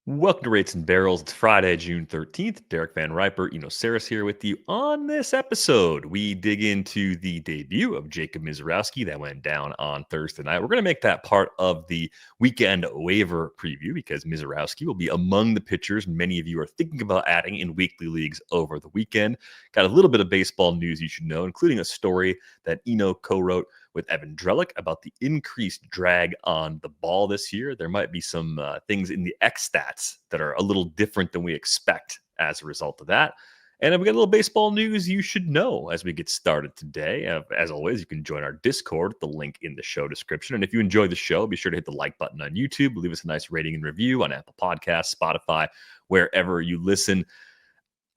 Welcome to Rates and Barrels. It's Friday, June 13th. Derek VanRiper, Sarris here with you. On this episode, we dig into the debut of Jacob Misiorowski that went down on Thursday night. We're going to make that part of the weekend waiver preview because Misiorowski will be among the pitchers many of you are thinking about adding in weekly leagues over the weekend. Got a little bit of baseball news you should know, including a story that Eno co-wrote with Evan Drellick about the increased drag on the ball this year. There might be some things in the xStats that are a little different than we expect as a result of that. And we got a little baseball news you should know as we get started today. As always, you can join our Discord, the link in the show description. And if you enjoy the show, be sure to hit the like button on YouTube, leave us a nice rating and review on Apple Podcasts, Spotify, wherever you listen.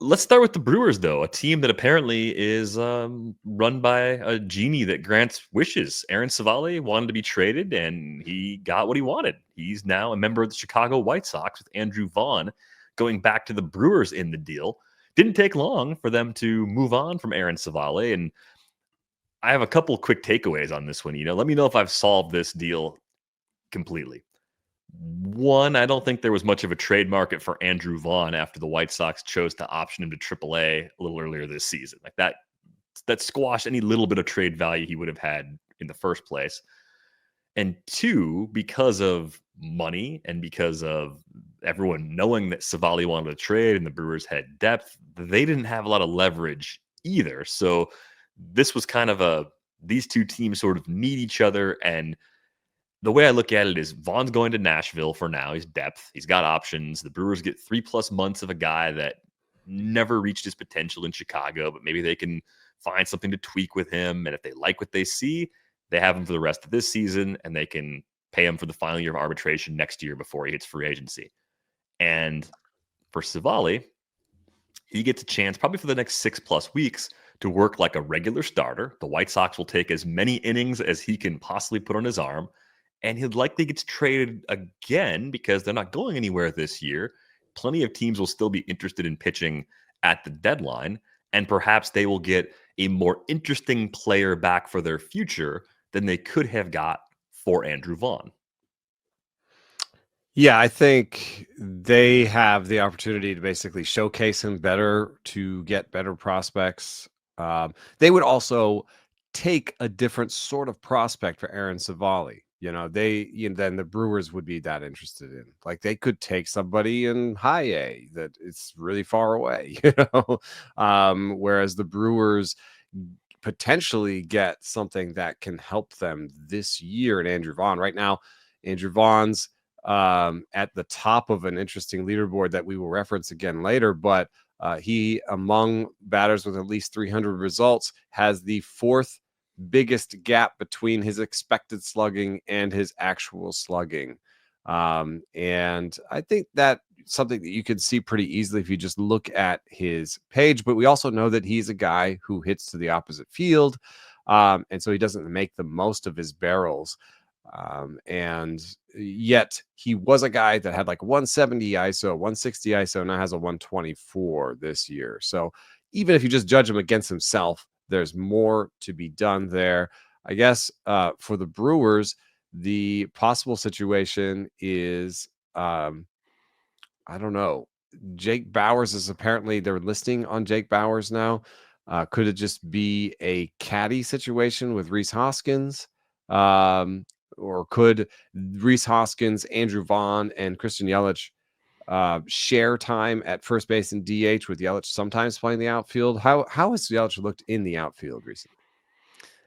Let's start with the Brewers, though, a team that apparently is run by a genie that grants wishes. Aaron Civale wanted to be traded, and he got what he wanted. He's now a member of the Chicago White Sox with Andrew Vaughn going back to the Brewers in the deal. Didn't take long for them to move on from Aaron Civale, and I have a couple quick takeaways on this one. Let me know if I've solved this deal completely. One, I don't think there was much of a trade market for Andrew Vaughn after the White Sox chose to option him to AAA a little earlier this season. Like that squashed any little bit of trade value he would have had in the first place. And two, because of money and because of everyone knowing that Civale wanted to trade and the Brewers had depth, they didn't have a lot of leverage either. So this was kind of these two teams sort of need each other, and the way I look at it is Vaughn's going to Nashville for now. He's depth. He's got options. The Brewers get 3+ months of a guy that never reached his potential in Chicago, but maybe they can find something to tweak with him. And if they like what they see, they have him for the rest of this season, and they can pay him for the final year of arbitration next year before he hits free agency. And for Civale, he gets a chance probably for the next 6+ weeks to work like a regular starter. The White Sox will take as many innings as he can possibly put on his arm. And he likely gets traded again because they're not going anywhere this year. Plenty of teams will still be interested in pitching at the deadline, and perhaps they will get a more interesting player back for their future than they could have got for Andrew Vaughn. Yeah, I think they have the opportunity to basically showcase him better to get better prospects. They would also take a different sort of prospect for Aaron Civale. Then the Brewers would be that interested in. Like, they could take somebody in high A that it's really far away, whereas the Brewers potentially get something that can help them this year in Andrew Vaughn. Right now, Andrew Vaughn's at the top of an interesting leaderboard that we will reference again later, but he, among batters with at least 300 results, has the fourth biggest gap between his expected slugging and his actual slugging. And I think that something that you can see pretty easily if you just look at his page. But we also know that he's a guy who hits to the opposite field. And so he doesn't make the most of his barrels. And yet he was a guy that had like 170 ISO, 160 ISO, now has a 124 this year. So even if you just judge him against himself, there's more to be done there. I guess for the Brewers, the possible situation is, I don't know. Jake Bauers is apparently, they're listing on Jake Bauers now. Could it just be a caddy situation with Rhys Hoskins? Or could Rhys Hoskins, Andrew Vaughn, and Christian Yelich share time at first base and DH, with Yelich sometimes playing the outfield? How has Yelich looked in the outfield recently?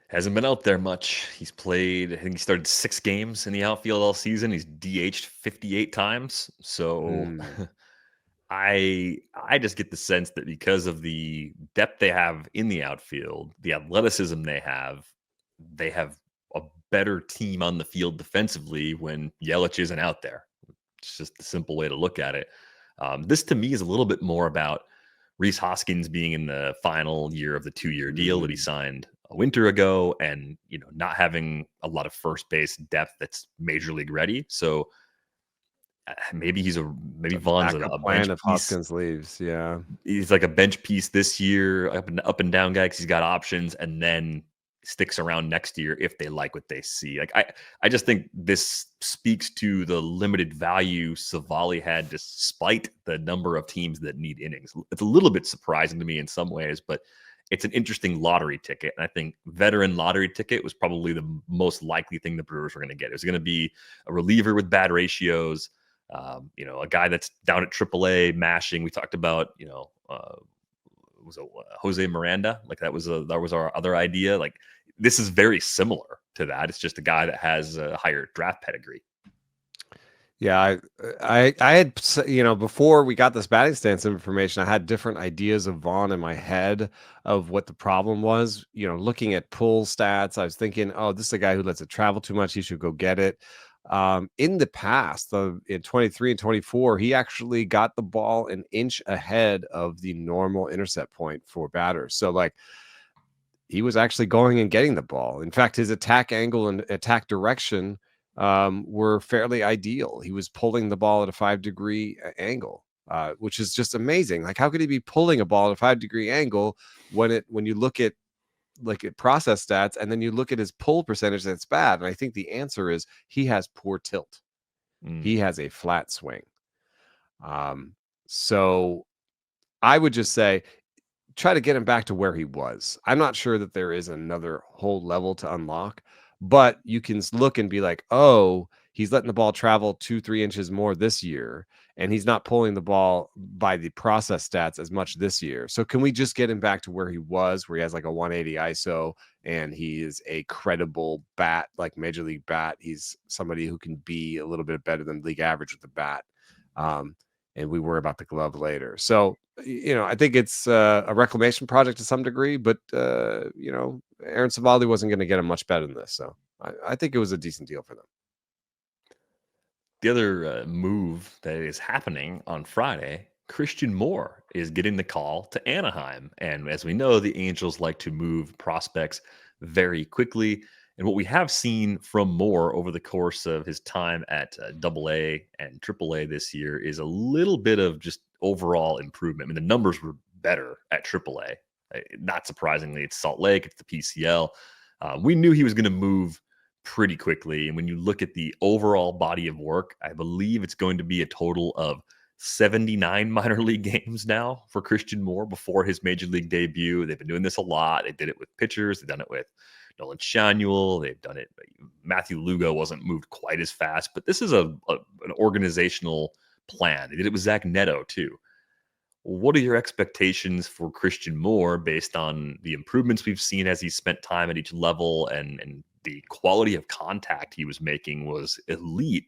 Hasn't been out there much. He's played, I think he started 6 games in the outfield all season. He's DH'd 58 times. So I just get the sense that because of the depth they have in the outfield, the athleticism they have a better team on the field defensively when Yelich isn't out there. It's just a simple way to look at it. This to me is a little bit more about Rhys Hoskins being in the final year of the 2-year deal that he signed a winter ago, and not having a lot of first base depth that's major league ready. So maybe Vaughn's a bench if piece. Hoskins leaves. Yeah, He's like a bench piece this year, up and down guy because he's got options, and then sticks around next year if they like what they see. Like I just think this speaks to the limited value Civale had despite the number of teams that need innings. It's a little bit surprising to me in some ways, but it's an interesting lottery ticket. And I think veteran lottery ticket was probably the most likely thing the Brewers were going to get. It was going to be a reliever with bad ratios, a guy that's down at AAA mashing. We talked about, was it Jose Miranda? Like that was our other idea. Like this is very similar to that. It's just a guy that has a higher draft pedigree. Yeah, I had, before we got this batting stance information, I had different ideas of Vaughn in my head of what the problem was. Looking at pull stats, I was thinking, oh, this is a guy who lets it travel too much. He should go get it. In the past, in 23 and 24, he actually got the ball an inch ahead of the normal intercept point for batters. So, like, he was actually going and getting the ball. In fact, his attack angle and attack direction were fairly ideal. He was pulling the ball at a 5-degree angle, which is just amazing. Like, how could he be pulling a ball at a 5-degree angle when you look at process stats and then you look at his pull percentage, that's bad? And I think the answer is he has poor tilt. He has a flat swing. So I would just say, try to get him back to where he was. I'm not sure that there is another whole level to unlock, but you can look and be like, oh, he's letting the ball travel 2-3 inches more this year, and he's not pulling the ball by the process stats as much this year. So can we just get him back to where he was, where he has like a 180 ISO and he is a credible bat, like major league bat? He's somebody who can be a little bit better than league average with the bat. And we worry about the glove later. So, I think it's a reclamation project to some degree, but, Aaron Civale wasn't going to get him much better than this. So I think it was a decent deal for them. The other move that is happening on Friday, Christian Moore is getting the call to Anaheim. And as we know, the Angels like to move prospects very quickly. And what we have seen from Moore over the course of his time at AA and AAA this year is a little bit of just overall improvement. I mean, the numbers were better at AAA. Not surprisingly, it's Salt Lake, it's the PCL. We knew he was going to move pretty quickly. And when you look at the overall body of work, I believe it's going to be a total of 79 minor league games now for Christian Moore before his major league debut. They've been doing this a lot. They did it with pitchers. They've done it with Nolan Shanuel. They've done it. Matthew Lugo wasn't moved quite as fast, but this is an organizational plan. They did it with Zach Neto too. What are your expectations for Christian Moore based on the improvements we've seen as he spent time at each level, and the quality of contact he was making was elite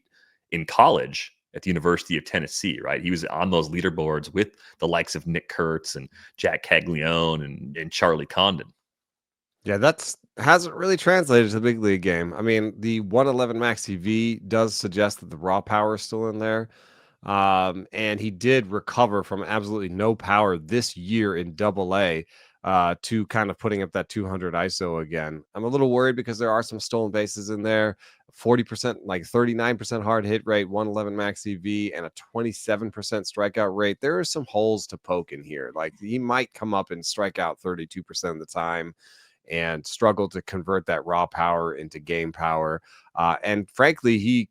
in college at the University of Tennessee, right? He was on those leaderboards with the likes of Nick Kurtz and Jack Caglione and Charlie Condon. Yeah, that's hasn't really translated to the big league game. I mean, the 111 max TV does suggest that the raw power is still in there. And he did recover from absolutely no power this year in AA to kind of putting up that 200 ISO again. I'm a little worried because there are some stolen bases in there, 40%, like 39% hard hit rate, 111 max EV, and a 27% strikeout rate. There are some holes to poke in here. Like, he might come up and strike out 32% of the time and struggle to convert that raw power into game power. And frankly, he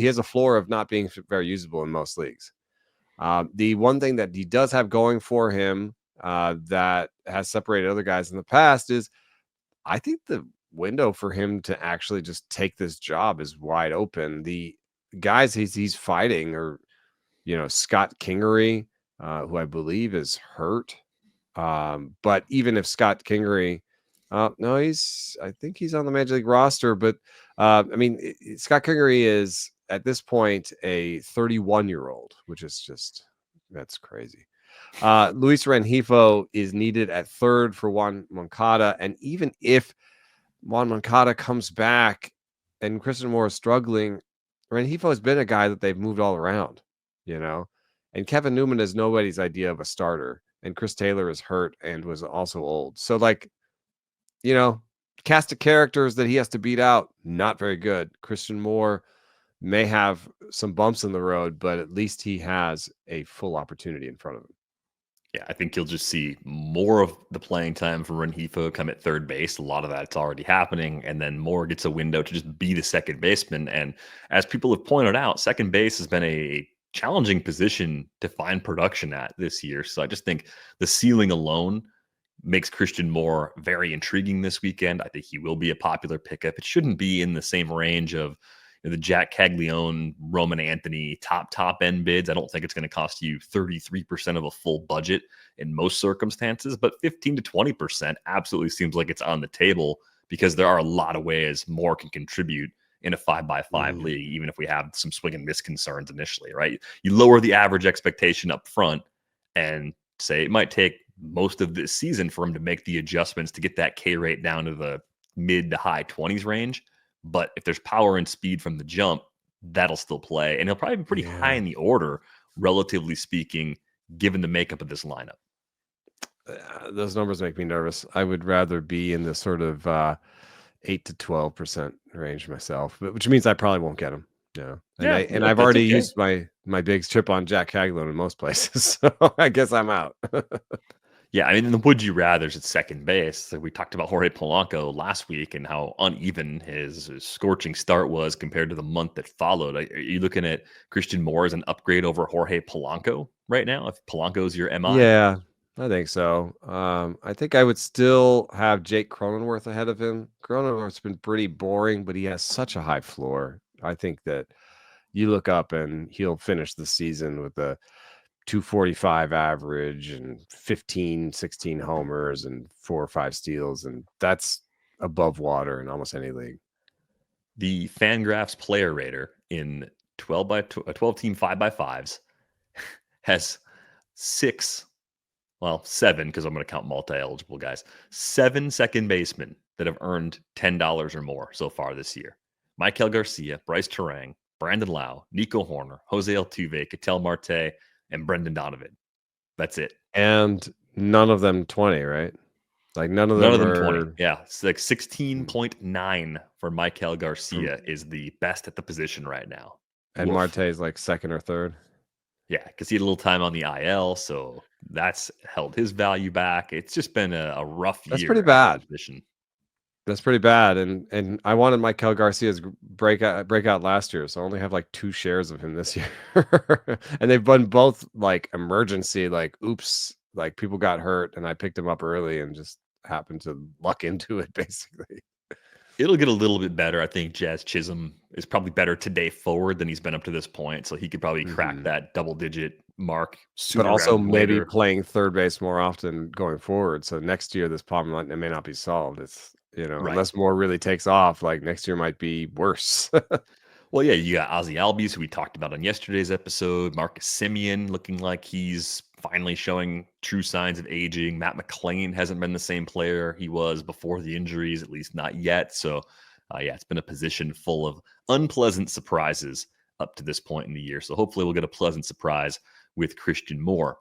has a floor of not being very usable in most leagues. The one thing that he does have going for him that has separated other guys in the past is, I think the window for him to actually just take this job is wide open. The guys he's fighting are, Scott Kingery, who I believe is hurt. But even if Scott Kingery, no, I think he's on the major league roster, but Scott Kingery is at this point a 31-year-old, which is that's crazy. Luis Rengifo is needed at third for Juan Moncada. And even if Juan Moncada comes back and Christian Moore is struggling, Rengifo has been a guy that they've moved all around, and Kevin Newman is nobody's idea of a starter. And Chris Taylor is hurt and was also old. So, cast of characters that he has to beat out, not very good. Christian Moore may have some bumps in the road, but at least he has a full opportunity in front of him. Yeah, I think you'll just see more of the playing time for Rengifo come at third base. A lot of that's already happening, and then Moore gets a window to just be the second baseman. And as people have pointed out, second base has been a challenging position to find production at this year. So I just think the ceiling alone makes Christian Moore very intriguing this weekend. I think he will be a popular pickup. It shouldn't be in the same range of the Jack Caglione, Roman Anthony top end bids. I don't think it's going to cost you 33% of a full budget in most circumstances, but 15 to 20% absolutely seems like it's on the table because there are a lot of ways Moore can contribute in a 5x5 league, even if we have some swing and miss concerns initially, right? You lower the average expectation up front and say it might take most of this season for him to make the adjustments to get that K rate down to the mid to high 20s range. But if there's power and speed from the jump, that'll still play. And he'll probably be pretty high in the order, relatively speaking, given the makeup of this lineup. Those numbers make me nervous. I would rather be in the sort of 8 to 12% range myself, which means I probably won't get them. Yeah. And I've already used my big chip on Jack Caglione in most places. So I guess I'm out. Yeah, I mean, in the would you rather's at second base. So we talked about Jorge Polanco last week and how uneven his scorching start was compared to the month that followed. Are you looking at Christian Moore as an upgrade over Jorge Polanco right now? If Polanco's your MI? Yeah, I think so. I think I would still have Jake Cronenworth ahead of him. Cronenworth's been pretty boring, but he has such a high floor. I think that you look up and he'll finish the season with a 245 average and 15, 16 homers and 4 or 5 steals. And that's above water in almost any league. The Fangraphs player rater in 12 team 5x5s has 7, because I'm going to count multi-eligible guys, 7 second basemen that have earned $10 or more so far this year. Michael Garcia, Bryce Terang, Brandon Lau, Nico Horner, Jose Altuve, Ketel Marte, and Brendan Donovan. That's it. And none of them 20, right? Like none of them 20. Yeah, it's like 16.9 for Michael Garcia is the best at the position right now. And Marte is like second or third. Yeah, because he had a little time on the IL, so that's held his value back. It's just been a rough year. That's pretty bad. That's pretty bad. And I wanted Michael Garcia's breakout last year, so I only have like 2 shares of him this year. And they've been both like emergency, like oops, like people got hurt, and I picked him up early and just happened to luck into it, basically. It'll get a little bit better. I think Jazz Chisholm is probably better today forward than he's been up to this point, so he could probably crack that double-digit mark. But also maybe playing third base more often going forward. So next year, this problem may not be solved. It's unless Moore really takes off, like next year might be worse. Well, yeah, you got Ozzy Albies, who we talked about on yesterday's episode. Marcus Semien looking like he's finally showing true signs of aging. Matt McClain hasn't been the same player he was before the injuries, at least not yet. So, it's been a position full of unpleasant surprises up to this point in the year. So hopefully we'll get a pleasant surprise with Christian Moore.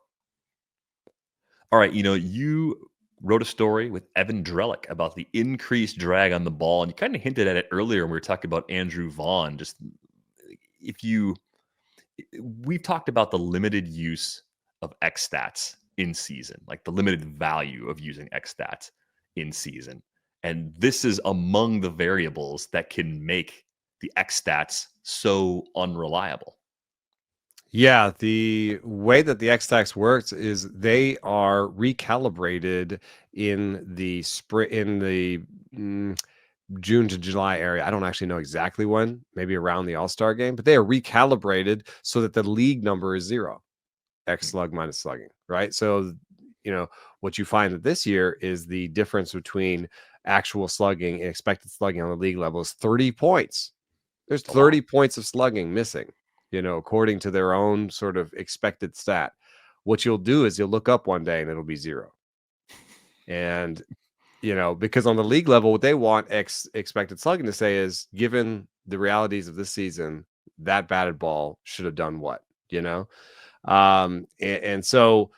All right, you wrote a story with Evan Drellick about the increased drag on the ball, and you kind of hinted at it earlier when we were talking about Andrew Vaughn. Just we've talked about the limited use of xStats in season, like the limited value of using xStats in season. And this is among the variables that can make the xStats so unreliable. Yeah, the way that the xStats works is they are recalibrated in the spring, in the June to July area. I don't actually know exactly when, maybe around the All-Star game, but they are recalibrated so that the league number is 0, X slug minus slugging, right? So, what you find this year is the difference between actual slugging and expected slugging on the league level is 30 points. There's 30 points of slugging missing, according to their own sort of expected stat. What you'll do is you'll look up one day and it'll be 0. And, because on the league level, what they want expected slugging to say is, given the realities of this season, that batted ball should have done what, and so,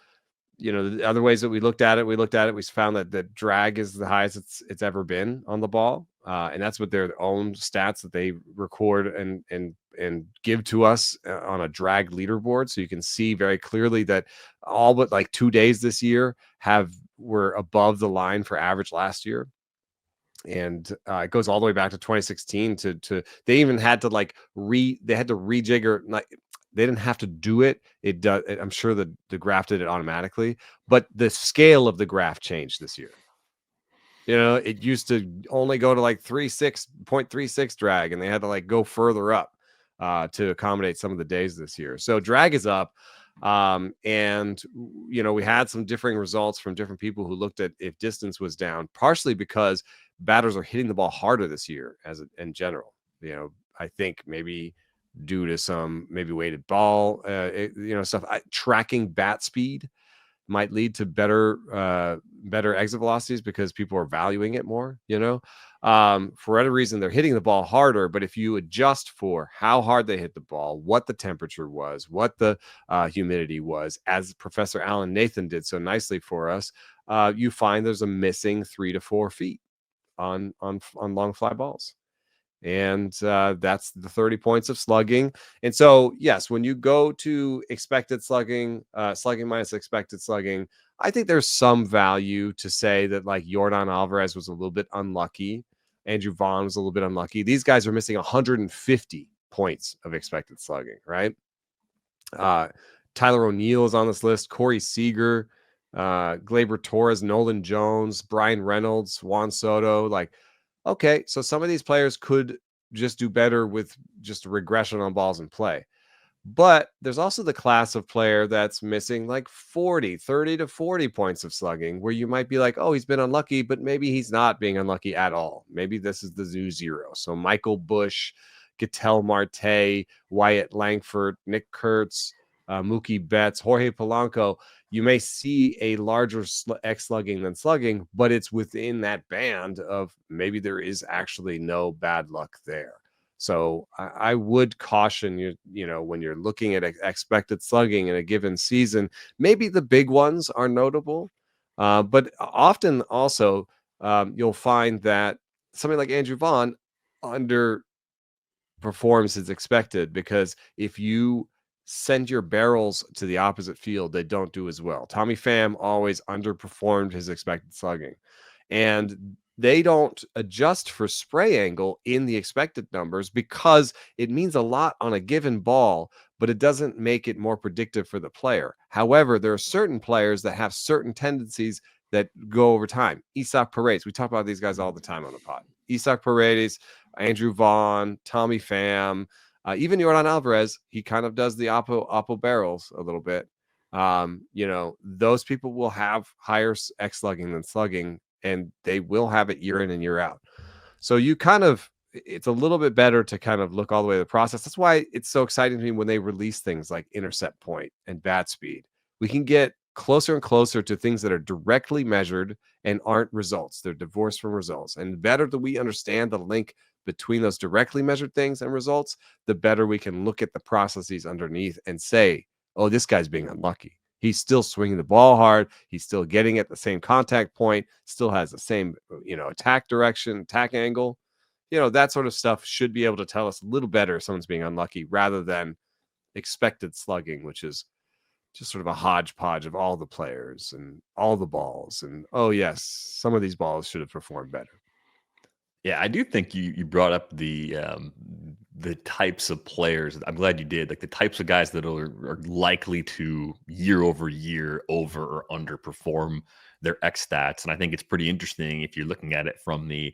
the other ways that we looked at it, we found that the drag is the highest it's ever been on the ball. and that's what their own stats that they record and give to us on a drag leaderboard. So you can see very clearly that all but like 2 days this year were above the line for average last year. And it goes all the way back to 2016 to they even had to they had to rejigger. They didn't have to do it. It does. I'm sure the graph did it automatically, but the scale of the graph changed this year. It used to only go to 0.36 drag, and they had to go further up to accommodate some of the days this year. So drag is up. And we had some differing results from different people who looked at if distance was down, partially because batters are hitting the ball harder this year in general. I think maybe due to some maybe weighted ball, stuff. Tracking bat speed might lead to better exit velocities because people are valuing it more. For whatever reason, they're hitting the ball harder. But if you adjust for how hard they hit the ball, what the temperature was, what the humidity was, as Professor Alan Nathan did so nicely for us, you find there's a missing 3 to 4 feet on long fly balls. And that's the 30 points of slugging. And so, yes, when you go to expected slugging, slugging minus expected slugging, I think there's some value to say that Yordan Alvarez was a little bit unlucky. Andrew Vaughn was a little bit unlucky. These guys are missing 150 points of expected slugging, right? Tyler O'Neill is on this list. Corey Seager, Gleyber Torres, Nolan Jones, Brian Reynolds, Juan Soto, okay, so some of these players could just do better with just a regression on balls in play. But there's also the class of player that's missing 30 to 40 points of slugging, where you might be oh, he's been unlucky, but maybe he's not being unlucky at all. Maybe this is the zoo zero. So Michael Bush, Ketel Marte, Wyatt Langford, Nick Kurtz, Mookie Betts, Jorge Polanco. You may see a larger X-slugging than slugging, but it's within that band of maybe there is actually no bad luck there. So I would caution you, when you're looking at expected slugging in a given season, maybe the big ones are notable, but often also you'll find that somebody like Andrew Vaughn underperforms as expected, because if you send your barrels to the opposite field, they don't do as well. Tommy Pham always underperformed his expected slugging, and they don't adjust for spray angle in the expected numbers because it means a lot on a given ball, but it doesn't make it more predictive for the player. However, there are certain players that have certain tendencies that go over time. Isaac Paredes, we talk about these guys all the time on the pod. Isaac Paredes, Andrew Vaughn, Tommy Pham, even Yordan Alvarez, he kind of does the oppo barrels a little bit. Those people will have higher X slugging than slugging, and they will have it year in and year out. So it's a little bit better to kind of look all the way to the process. That's why it's so exciting to me when they release things like intercept point and bat speed. We can get closer and closer to things that are directly measured and aren't results. They're divorced from results. And the better that we understand the link between those directly measured things and results, the better we can look at the processes underneath and say, oh, this guy's being unlucky. He's still swinging the ball hard. He's still getting at the same contact point, still has the same, attack direction, attack angle. That sort of stuff should be able to tell us a little better if someone's being unlucky, rather than expected slugging, which is just sort of a hodgepodge of all the players and all the balls. And, oh, yes, some of these balls should have performed better. Yeah, I do think you brought up the types of players. I'm glad you did. The types of guys that are likely to year over year over or underperform their xStats. And I think it's pretty interesting if you're looking at it from the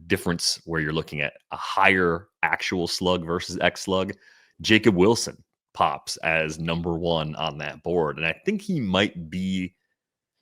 difference where you're looking at a higher actual slug versus X slug. Jacob Wilson pops as number one on that board. And I think he might be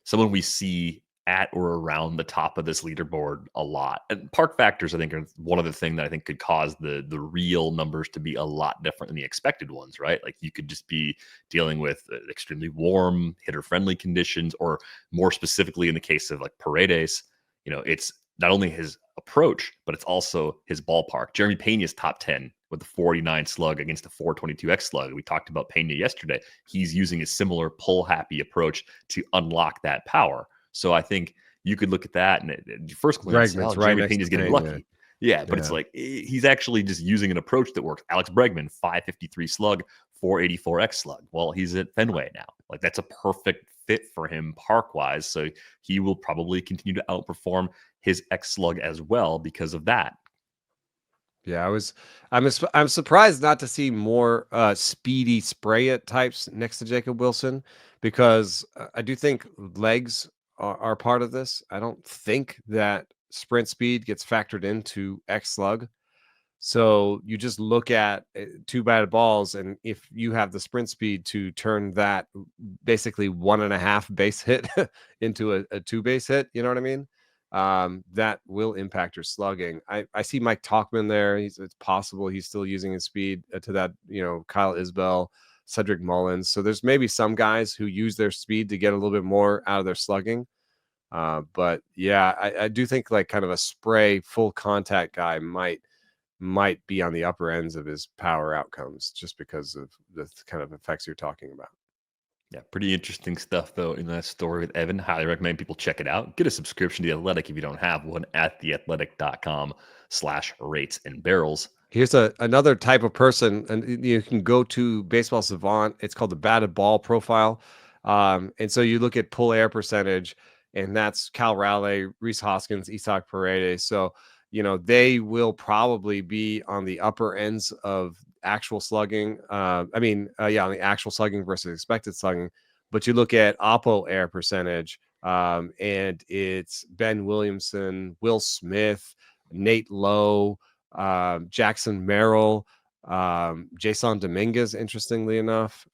someone we see at or around the top of this leaderboard a lot. And park factors, I think, are one other thing that I think could cause the real numbers to be a lot different than the expected ones, right? You could just be dealing with extremely warm, hitter-friendly conditions, or more specifically in the case of Paredes, it's not only his approach, but it's also his ballpark. Jeremy Pena's top 10 with the 49 slug against a 422 X slug. We talked about Pena yesterday. He's using a similar pull-happy approach to unlock that power. So I think, you could look at that and at first glance, Bregman's right Jeremy next Pena's to getting Pena. lucky. Yeah, but Yeah. it's like he's actually just using an approach that works. Alex Bregman, 553 slug, 484 X slug. Well, he's at Fenway now. Like that's a perfect fit for him park wise. So he will probably continue to outperform his X slug as well because of that. Yeah, I'm surprised not to see more speedy spray it types next to Jacob Wilson, because I do think legs are part of this. I don't think that sprint speed gets factored into X slug. So you just look at two batted balls, and if you have the sprint speed to turn that basically 1.5 base hit into a 2 base hit, you know what I mean? That will impact your slugging. I see Mike Talkman there. It's possible he's still using his speed to that, Kyle Isbell, Cedric Mullins. So there's maybe some guys who use their speed to get a little bit more out of their slugging. But yeah, I do think like kind of a spray full contact guy might be on the upper ends of his power outcomes just because of the kind of effects you're talking about. Yeah, pretty interesting stuff, though, in that story with Evan. Highly recommend people check it out. Get a subscription to The Athletic if you don't have one at theathletic.com/rates and barrels. Here's another type of person, and you can go to Baseball Savant. It's called the batted ball profile. And so you look at pull air percentage, and that's Cal Raleigh, Rhys Hoskins, Isaac Paredes. So, they will probably be on the upper ends of actual slugging. On the actual slugging versus expected slugging. But you look at oppo air percentage, and it's Ben Williamson, Will Smith, Nate Lowe, Jackson Merrill, Jason Dominguez, interestingly enough,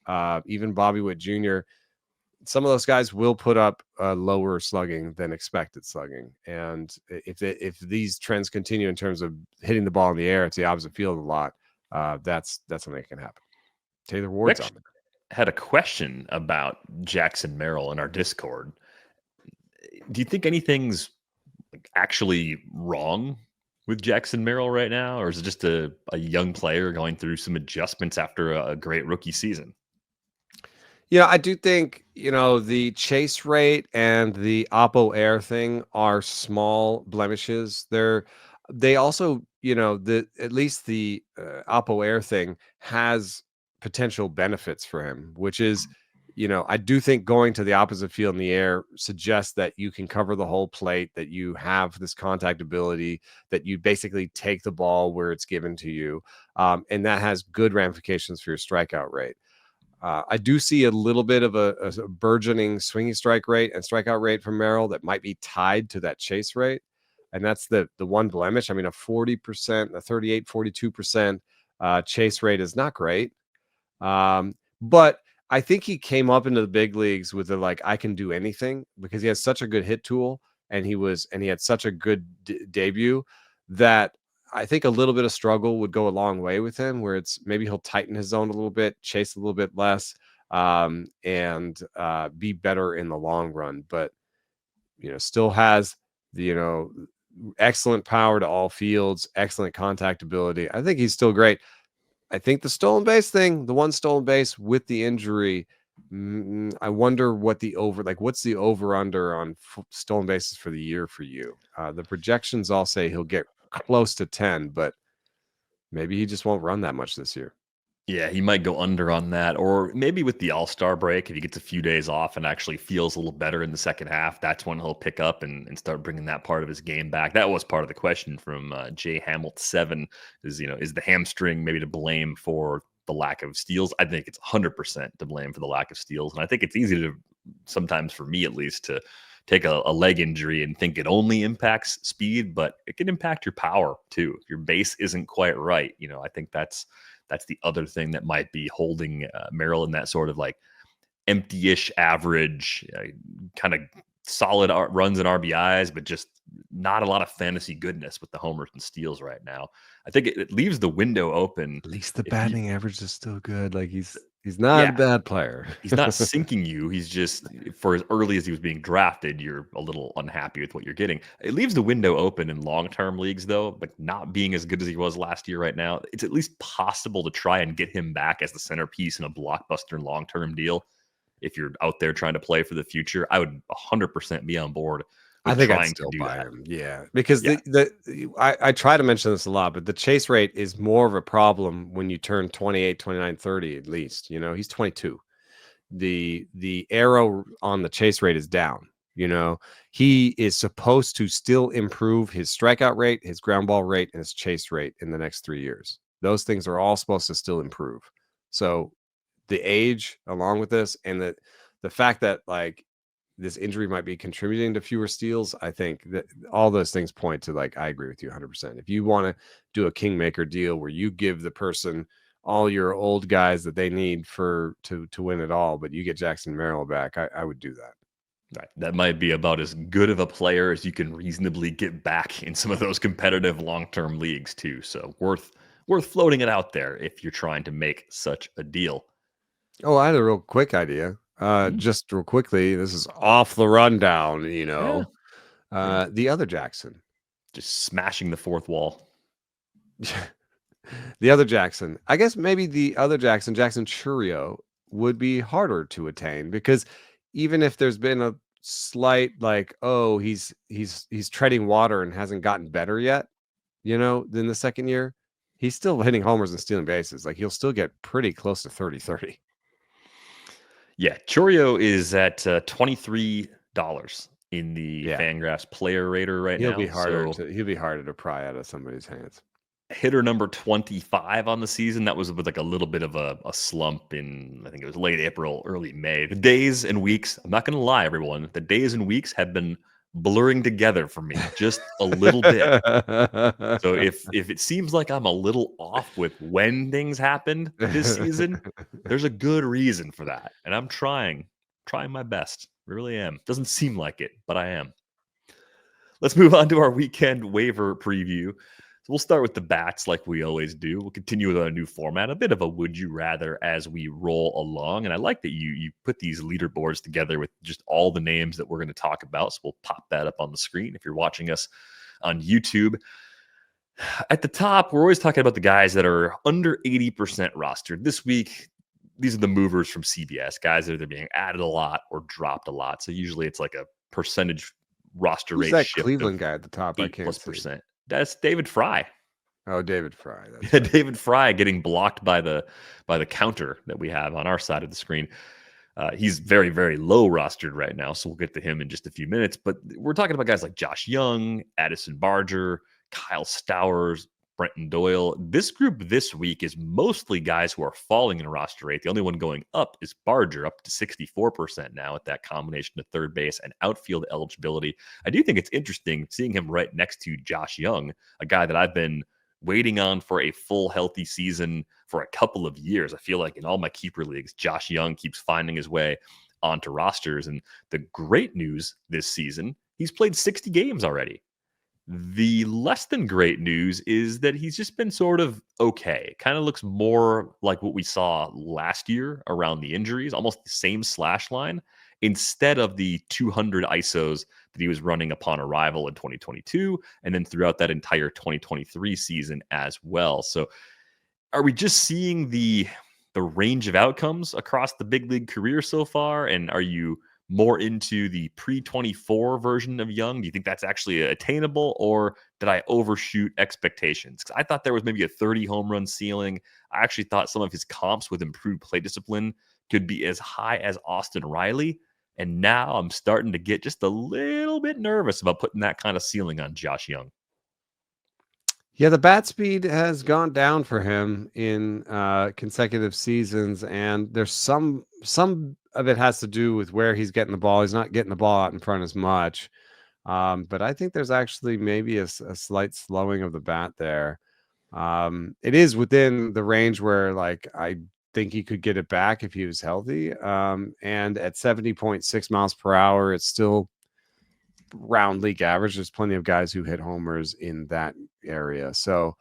even Bobby Witt Jr. Some of those guys will put up lower slugging than expected slugging, and if these trends continue in terms of hitting the ball in the air, it's the opposite field a lot. That's something that can happen. Taylor Ward's on there. Had a question about Jackson Merrill in our Discord. Do you think anything's actually wrong with Jackson Merrill right now, or is it just a young player going through some adjustments after a great rookie season? Yeah, I do think, the chase rate and the oppo air thing are small blemishes. They also, at least the oppo air thing has potential benefits for him, which is, I do think going to the opposite field in the air suggests that you can cover the whole plate, that you have this contact ability, that you basically take the ball where it's given to you. And that has good ramifications for your strikeout rate. I do see a little bit of a burgeoning swinging strike rate and strikeout rate from Merrill that might be tied to that chase rate. And that's the one blemish. I mean, a 40%, a 38, 42% chase rate is not great. But I think he came up into the big leagues with I can do anything, because he has such a good hit tool, and he had such a good debut that I think a little bit of struggle would go a long way with him, where it's maybe he'll tighten his zone a little bit, chase a little bit less, and be better in the long run. But, still has the, excellent power to all fields, excellent contact ability. I think he's still great. I think the stolen base thing, the one stolen base with the injury, I wonder what's the over under on stolen bases for the year for you? The projections all say he'll get close to 10, but maybe he just won't run that much this year. Yeah, he might go under on that, or maybe with the All-Star break, if he gets a few days off and actually feels a little better in the second half, that's when he'll pick up and start bringing that part of his game back. That was part of the question from Jay Hamilton 7 is the hamstring maybe to blame for the lack of steals? I think it's 100% to blame for the lack of steals, and I think it's easy to sometimes, for me at least, to take a leg injury and think it only impacts speed, but it can impact your power too. If your base isn't quite right, I think that's the other thing that might be holding Merrill in that sort of empty-ish average, kind of solid runs and RBIs, but just not a lot of fantasy goodness with the homers and steals right now. I think it leaves the window open. At least the batting average is still good. He's not a bad player. He's not sinking you. He's just, for as early as he was being drafted, you're a little unhappy with what you're getting. It leaves the window open in long-term leagues, though, but not being as good as he was last year right now. It's at least possible to try and get him back as the centerpiece in a blockbuster long-term deal. If you're out there trying to play for the future, I would 100% be on board I think I'd trying to still do buy that. him. Yeah, because Yeah. I try to mention this a lot, but the chase rate is more of a problem when you turn 28, 29, 30 at least. He's 22. The arrow on the chase rate is down. He is supposed to still improve his strikeout rate, his ground ball rate, and his chase rate in the next 3 years. Those things are all supposed to still improve. So the age along with this, and the fact that like this injury might be contributing to fewer steals, I think that all those things point to I agree with you 100%. If you want to do a kingmaker deal where you give the person all your old guys that they need to win it all, but you get Jackson Merrill back, I would do that. Right. That might be about as good of a player as you can reasonably get back in some of those competitive long-term leagues too. So worth floating it out there if you're trying to make such a deal. Oh, I had a real quick idea. Just real quickly, this is off the rundown, Yeah. the other Jackson. Just smashing the fourth wall. The other Jackson. I guess maybe the other Jackson Churio, would be harder to attain because even if there's been a slight he's treading water and hasn't gotten better yet, than the second year, he's still hitting homers and stealing bases. He'll still get pretty close to 30-30. Yeah, Chorio is at $23 in the Fangraphs player rater right now. He'll be harder to pry out of somebody's hands. Hitter number 25 on the season. That was with a little bit of a slump in, I think it was late April, early May. The days and weeks, I'm not going to lie, everyone, the days and weeks have been blurring together for me just a little bit. So if it seems like I'm a little off with when things happened this season, there's a good reason for that. And I'm trying my best. I really am. Doesn't seem like it, but I am. Let's move on to our weekend waiver preview. So we'll start with the bats like we always do. We'll continue with our new format, a bit of a would you rather as we roll along. And I like that you put these leaderboards together with just all the names that we're going to talk about. So we'll pop that up on the screen if you're watching us on YouTube. At the top, we're always talking about the guys that are under 80% rostered. This week, these are the movers from CBS, guys that are being added a lot or dropped a lot. So usually it's like a percentage roster Who's rate that shift. Cleveland guy at the top? 8+%. That's David Fry. Oh, David Fry. That's right. David Fry getting blocked by the counter that we have on our side of the screen. He's very, very low rostered right now, so we'll get to him in just a few minutes. But we're talking about guys like Josh Young, Addison Barger, Kyle Stowers, Brenton Doyle. This group this week is mostly guys who are falling in roster rate. The only one going up is Barger, up to 64% now at that combination of third base and outfield eligibility. I do think it's interesting seeing him right next to Josh Young, a guy that I've been waiting on for a full healthy season for a couple of years. I feel like in all my keeper leagues, Josh Young keeps finding his way onto rosters. And the great news this season, he's played 60 games already. The less than great news is that he's just been sort of okay. Kind of looks more like what we saw last year around the injuries, almost the same slash line, instead of the 200 ISOs that he was running upon arrival in 2022, and then throughout that entire 2023 season as well. So are we just seeing the range of outcomes across the big league career so far? And are you more into the pre-24 version of Young? Do you think that's actually attainable, or did I overshoot expectations? Because I thought there was maybe a 30 home run ceiling. I actually thought some of his comps with improved play discipline could be as high as Austin Riley. And now I'm starting to get just a little bit nervous about putting that kind of ceiling on Josh Young. Yeah, the bat speed has gone down for him in consecutive seasons, and there's some of it has to do with where he's getting the ball. He's not getting the ball out in front as much, but I think there's actually maybe a slight slowing of the bat there. It is within the range where I think he could get it back if he was healthy. And at 70.6 miles per hour, it's still round league average. There's plenty of guys who hit homers in that area. So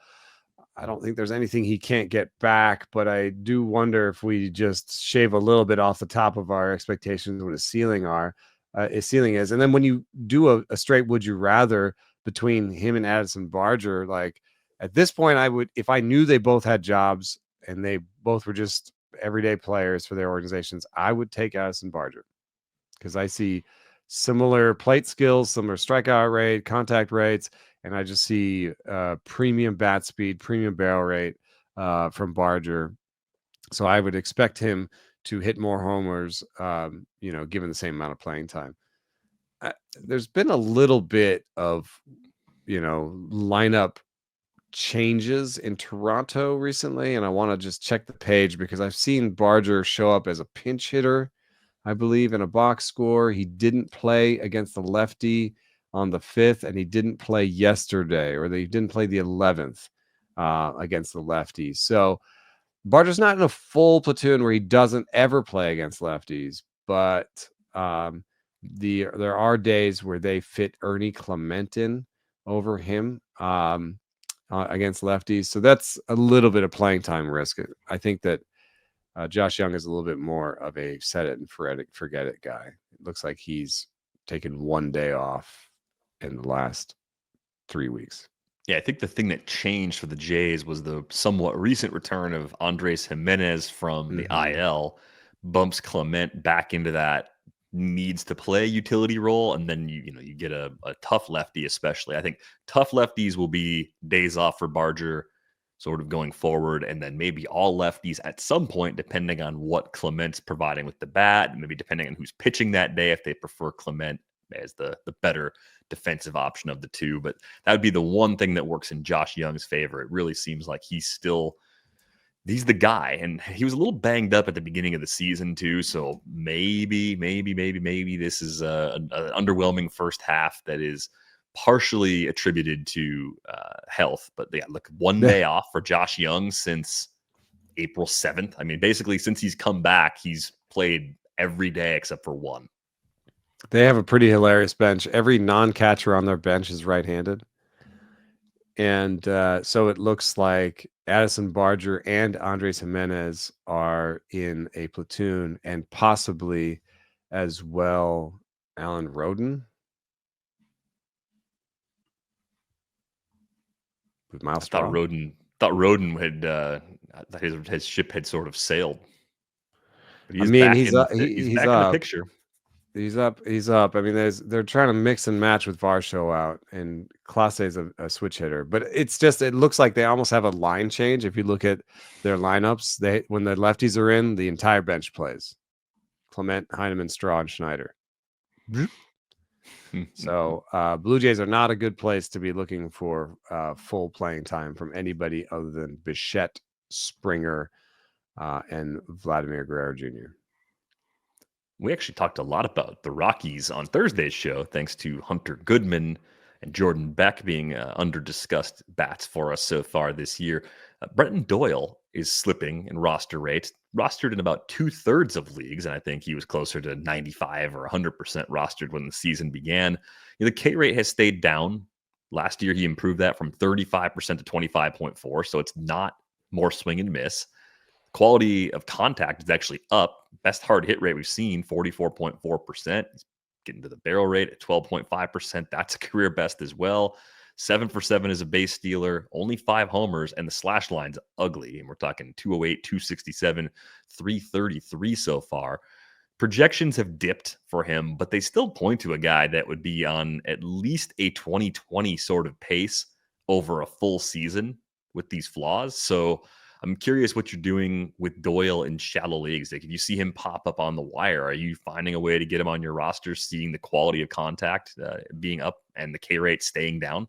I don't think there's anything he can't get back, but I do wonder if we just shave a little bit off the top of our expectations what his ceiling is. And then when you do a straight would you rather between him and Addison Barger, at this point, I would, if I knew they both had jobs and they both were just everyday players for their organizations, I would take Addison Barger because I see similar plate skills, similar strikeout rate, contact rates, and I just see premium bat speed, premium barrel rate from Barger. So I would expect him to hit more homers, given the same amount of playing time. There's been a little bit of, lineup changes in Toronto recently, and I want to just check the page because I've seen Barger show up as a pinch hitter, I believe, in a box score. He didn't play against the lefty on the 5th, and he didn't play yesterday, or he didn't play the 11th against the lefty. So Barger's not in a full platoon where he doesn't ever play against lefties, but there are days where they fit Ernie Clement in over him against lefties. So that's a little bit of playing time risk. I think that Josh Young is a little bit more of a set it and forget it guy. It looks like he's taken one day off in the last 3 weeks. Yeah, I think the thing that changed for the Jays was the somewhat recent return of Andres Jimenez from the IL, bumps Clement back into that needs to play utility role, and then you get a tough lefty, especially. I think tough lefties will be days off for Barger sort of going forward, and then maybe all lefties at some point, depending on what Clement's providing with the bat, maybe depending on who's pitching that day, if they prefer Clement as the better defensive option of the two. But that would be the one thing that works in Josh Young's favor. It really seems like he's the guy, and he was a little banged up at the beginning of the season too. So maybe this is an underwhelming first half that is partially attributed to health. But yeah, look, one day off for Josh Young since April 7th. I mean, basically since he's come back, he's played every day except for one. They have a pretty hilarious bench. Every non-catcher on their bench is right-handed. And so it looks like Addison Barger and Andres Jimenez are in a platoon, and possibly as well Alan Roden with Miles Straw. Thought Roden had his ship had sort of sailed. But he's back in the picture. He's up. I mean, they're trying to mix and match with Varsho out, and Clase's a switch hitter. But it looks like they almost have a line change. If you look at their lineups, when the lefties are in, the entire bench plays. Clement, Heineman, Straw, and Schneider. So Blue Jays are not a good place to be looking for full playing time from anybody other than Bichette, Springer, and Vladimir Guerrero Jr. We actually talked a lot about the Rockies on Thursday's show, thanks to Hunter Goodman and Jordan Beck being under-discussed bats for us so far this year. Brenton Doyle is slipping in roster rates, rostered in about 2/3 of leagues, and I think he was closer to 95 or 100% rostered when the season began. The K rate has stayed down. Last year, he improved that from 35% to 25.4, so it's not more swing and miss. Quality of contact is actually up. Best hard hit rate we've seen, 44.4%. He's getting to the barrel rate at 12.5%. That's a career best as well. 7 for 7 as a base stealer, only 5 homers, and the slash line's ugly. And we're talking 208, 267, 333 so far. Projections have dipped for him, but they still point to a guy that would be on at least a 2020 sort of pace over a full season with these flaws. So I'm curious what you're doing with Doyle in shallow leagues. Like, if you see him pop up on the wire, are you finding a way to get him on your roster, seeing the quality of contact being up and the K rate staying down?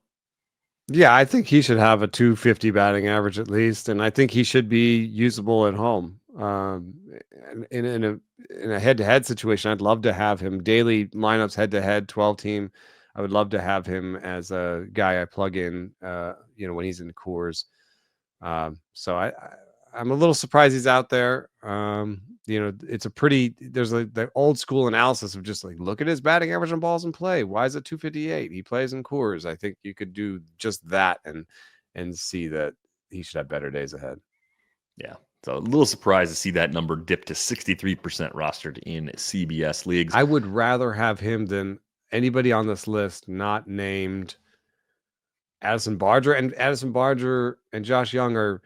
Yeah, I think he should have a 250 batting average at least, and I think he should be usable at home. In a head-to-head situation, I'd love to have him daily lineups head-to-head 12 team. I would love to have him as a guy I plug in, when he's in Coors. So I'm a little surprised he's out there. It's there's the old school analysis of just like, look at his batting average on balls in play. Why is it 258? He plays in Coors. I think you could do just that and see that he should have better days ahead. Yeah. So a little surprised to see that number dip to 63% rostered in CBS leagues. I would rather have him than anybody on this list not named Addison Barger. And Addison Barger and Josh Young are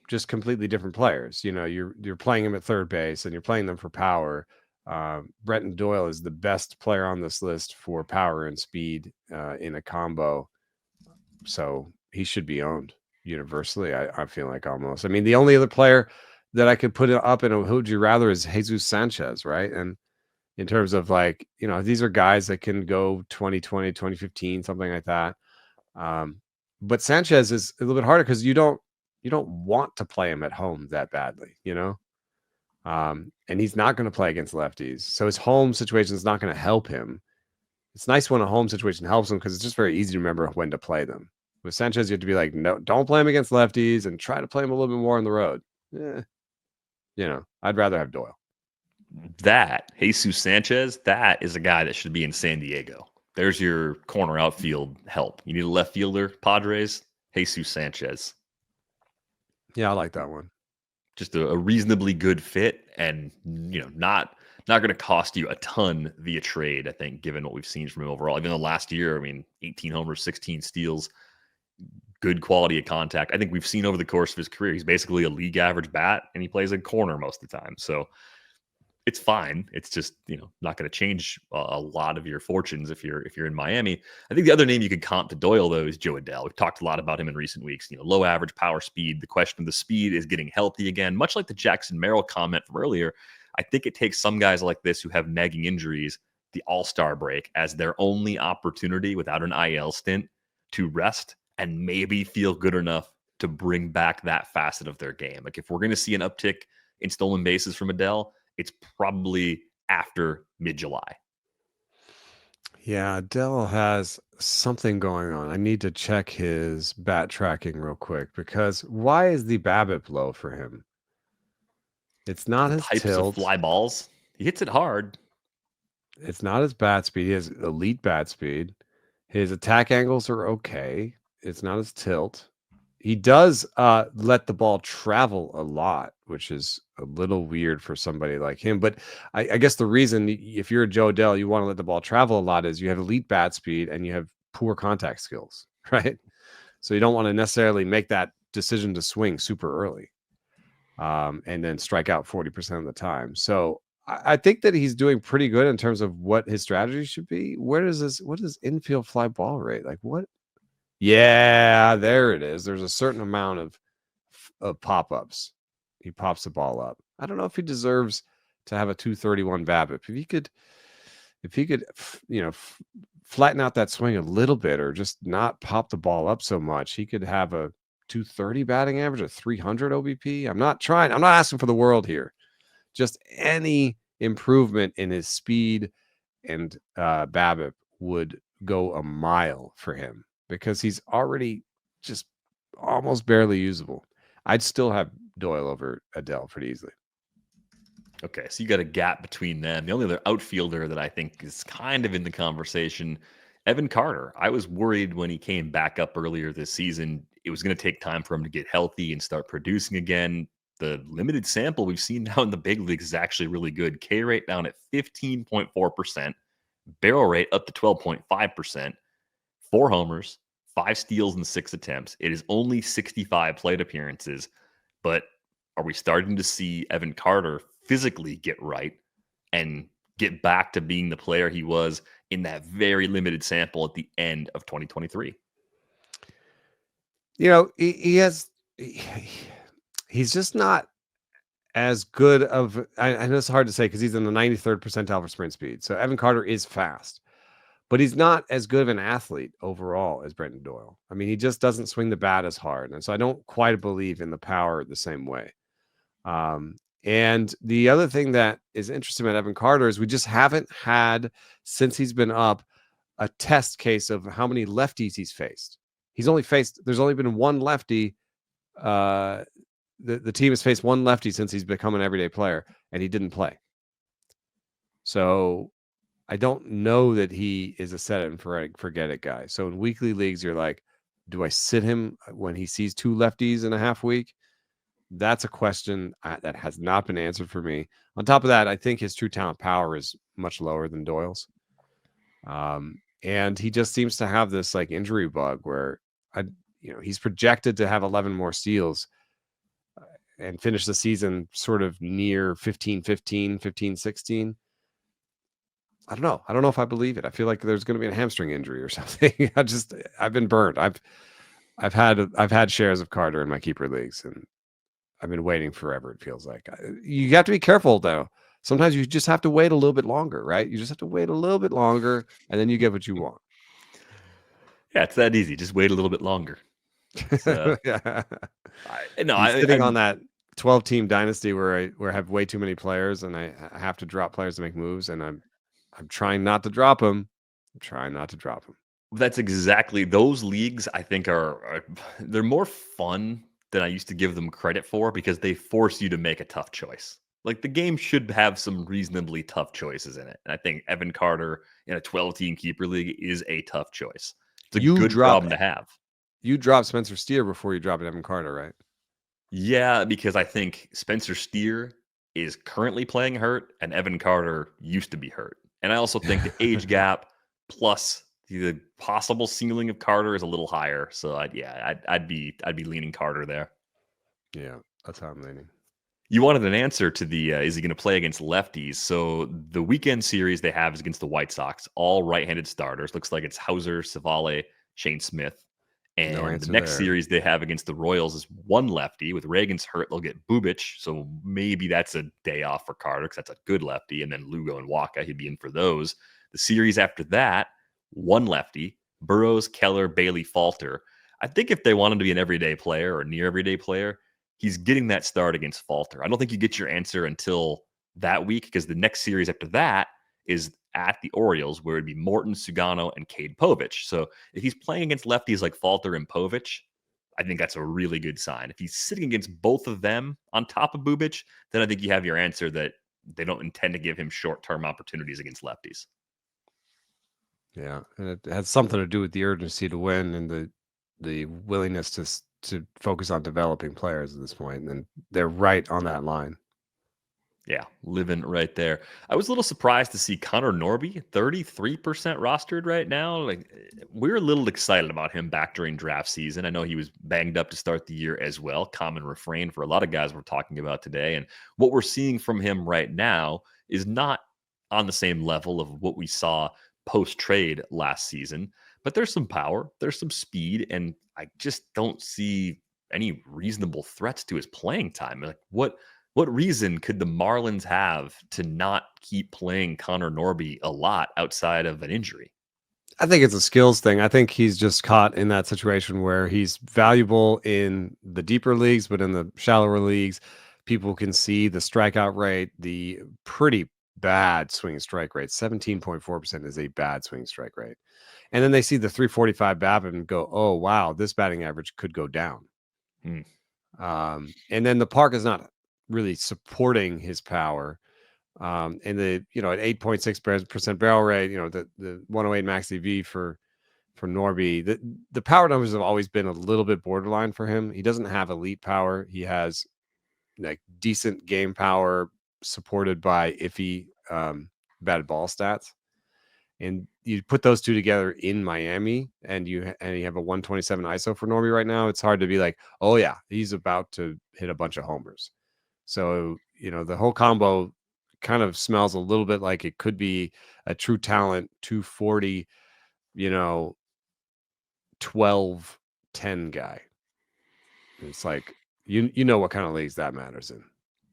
just completely different players. You're playing him at third base and you're playing them for power. Brenton Doyle is the best player on this list for power and speed in a combo. So he should be owned universally. I feel like almost. I mean, the only other player that I could put up in a who would you rather is Jesus Sanchez, right? And in terms of like, these are guys that can go 2020, 2015, something like that. But Sanchez is a little bit harder because you don't want to play him at home that badly, and he's not going to play against lefties. So his home situation is not going to help him. It's nice when a home situation helps him because it's just very easy to remember when to play them. With Sanchez, you have to be like, no, don't play him against lefties and try to play him a little bit more on the road. I'd rather have Doyle. That Jesus Sanchez, that is a guy that should be in San Diego. There's your corner outfield help. You need a left fielder, Padres, Jesus Sanchez. Yeah, I like that one. Just a reasonably good fit, and not going to cost you a ton via trade. I think, given what we've seen from him overall, even the last year, 18 homers, 16 steals, good quality of contact. I think we've seen over the course of his career, he's basically a league average bat, and he plays a corner most of the time. So it's fine. It's just, not going to change a lot of your fortunes if you're in Miami. I think the other name you could comp to Doyle, though, is Adell. We've talked a lot about him in recent weeks. Low average power speed. The question of the speed is getting healthy again. Much like the Jackson Merrill comment from earlier, I think it takes some guys like this who have nagging injuries, the All-Star break, as their only opportunity without an IL stint to rest and maybe feel good enough to bring back that facet of their game. Like if we're going to see an uptick in stolen bases from Adell, it's probably after mid-July. Yeah, Adell has something going on. I need to check his bat tracking real quick because why is the BABIP low for him? It's not his types tilt. Of fly balls. He hits it hard. It's not his bat speed. He has elite bat speed. His attack angles are okay. It's not his tilt. He does let the ball travel a lot, which is a little weird for somebody like him. But I guess the reason, if you're a Joe Adell, you want to let the ball travel a lot is you have elite bat speed and you have poor contact skills, right? So you don't want to necessarily make that decision to swing super early and then strike out 40% of the time. So I think that he's doing pretty good in terms of what his strategy should be. What is infield fly ball rate? Like what? Yeah, there it is. There's a certain amount of pop-ups. He pops the ball up. I don't know if he deserves to have a 231 BABIP. If he could, flatten out that swing a little bit or just not pop the ball up so much, he could have a 230 batting average, a 300 OBP. I'm not asking for the world here. Just any improvement in his speed and BABIP would go a mile for him, because he's already just almost barely usable. I'd still have Doyle over Adell pretty easily. Okay, so you got a gap between them. The only other outfielder that I think is kind of in the conversation, Evan Carter. I was worried when he came back up earlier this season, it was going to take time for him to get healthy and start producing again. The limited sample we've seen now in the big leagues is actually really good. K rate down at 15.4%, barrel rate up to 12.5%. 4 homers, 5 steals, and 6 attempts. It is only 65 plate appearances, but are we starting to see Evan Carter physically get right and get back to being the player he was in that very limited sample at the end of 2023? He's just not as good of, I know it's hard to say because he's in the 93rd percentile for sprint speed. So Evan Carter is fast, but he's not as good of an athlete overall as Brenton Doyle. I mean, he just doesn't swing the bat as hard. And so I don't quite believe in the power the same way. And the other thing that is interesting about Evan Carter is we just haven't had, since he's been up, a test case of how many lefties he's faced. There's only been one lefty. The team has faced one lefty since he's become an everyday player, and he didn't play. So I don't know that he is a set it and forget it guy. So in weekly leagues, you're like, do I sit him when he sees 2 lefties in a half week? That's a question that has not been answered for me. On top of that, I think his true talent power is much lower than Doyle's. And he just seems to have this like injury bug where he's projected to have 11 more steals and finish the season sort of near 15-15, 15-16. I don't know. I don't know if I believe it. I feel like there's going to be a hamstring injury or something. I've been burned. I've had shares of Carter in my keeper leagues, and I've been waiting forever. It feels like you have to be careful though. Sometimes you just have to wait a little bit longer, right? You just have to wait a little bit longer, and then you get what you want. Yeah, it's that easy. Just wait a little bit longer. Yeah. No, He's sitting on I'm that 12-team dynasty where I have way too many players, and I have to drop players to make moves, and I'm trying not to drop them. I'm trying not to drop them. That's exactly those leagues. I think are they're more fun than I used to give them credit for because they force you to make a tough choice. Like the game should have some reasonably tough choices in it, and I think Evan Carter in a 12-team keeper league is a tough choice. It's a You good drop problem to have. Spencer Steer before you drop Evan Carter, right? Yeah, because I think Spencer Steer is currently playing hurt, and Evan Carter used to be hurt. And I also think the age gap plus the possible ceiling of Carter is a little higher. So I'd be leaning Carter there. Yeah, that's how I'm leaning. You wanted an answer to the is he going to play against lefties? So the weekend series they have is against the White Sox, all right-handed starters. Looks like it's Hauser, Civale, Shane Smith. No And the answer next there. series they have against the Royals is one lefty. With Reagan's hurt, they'll get Bubich. So maybe that's a day off for Carter because that's a good lefty. And then Lugo and Waka, he'd be in for those. The series after that, one lefty, Burrows, Keller, Bailey, Falter. I think if they want him to be an everyday player or near everyday player, he's getting that start against Falter. I don't think you get your answer until that week because the next series after that is at the Orioles, where it'd be Morton, Sugano, and Cade Povich. So if he's playing against lefties like Falter and Povich, I think that's a really good sign. If he's sitting against both of them on top of Bubich, then I think you have your answer that they don't intend to give him short-term opportunities against lefties. Yeah, and it has something to do with the urgency to win and the willingness to focus on developing players at this point, and they're right on that line. Yeah, living right there. I was a little surprised to see Connor Norby, 33% rostered right now. Like we're a little excited about him back during draft season. I know he was banged up to start the year as well. Common refrain for a lot of guys we're talking about today. And what we're seeing from him right now is not on the same level of what we saw post trade last season, but there's some power, there's some speed, and I just don't see any reasonable threats to his playing time. Like what reason could the Marlins have to not keep playing Connor Norby a lot outside of an injury? I think it's a skills thing. I think he's just caught in that situation where he's valuable in the deeper leagues, but in the shallower leagues, people can see the strikeout rate, the pretty bad swing strike rate. 17.4% is a bad swing strike rate. And then they see the 345 BABIP and go, oh, wow, this batting average could go down. Hmm. And then the park is not really supporting his power. And at 8.6% barrel rate, the 108 max EV for Norby, the power numbers have always been a little bit borderline for him. He doesn't have elite power. He has like decent game power supported by iffy batted ball stats. And you put those two together in Miami, and you have a 127 ISO for Norby right now. It's hard to be like, oh yeah, he's about to hit a bunch of homers. So the whole combo kind of smells a little bit like it could be a true talent 240, 12-10 guy. It's like you know what kind of leagues that matters in.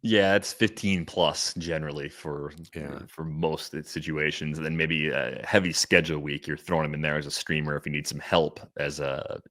Yeah, it's 15 plus generally for Yeah. most situations. And then maybe a heavy schedule week, you're throwing him in there as a streamer if you need some help as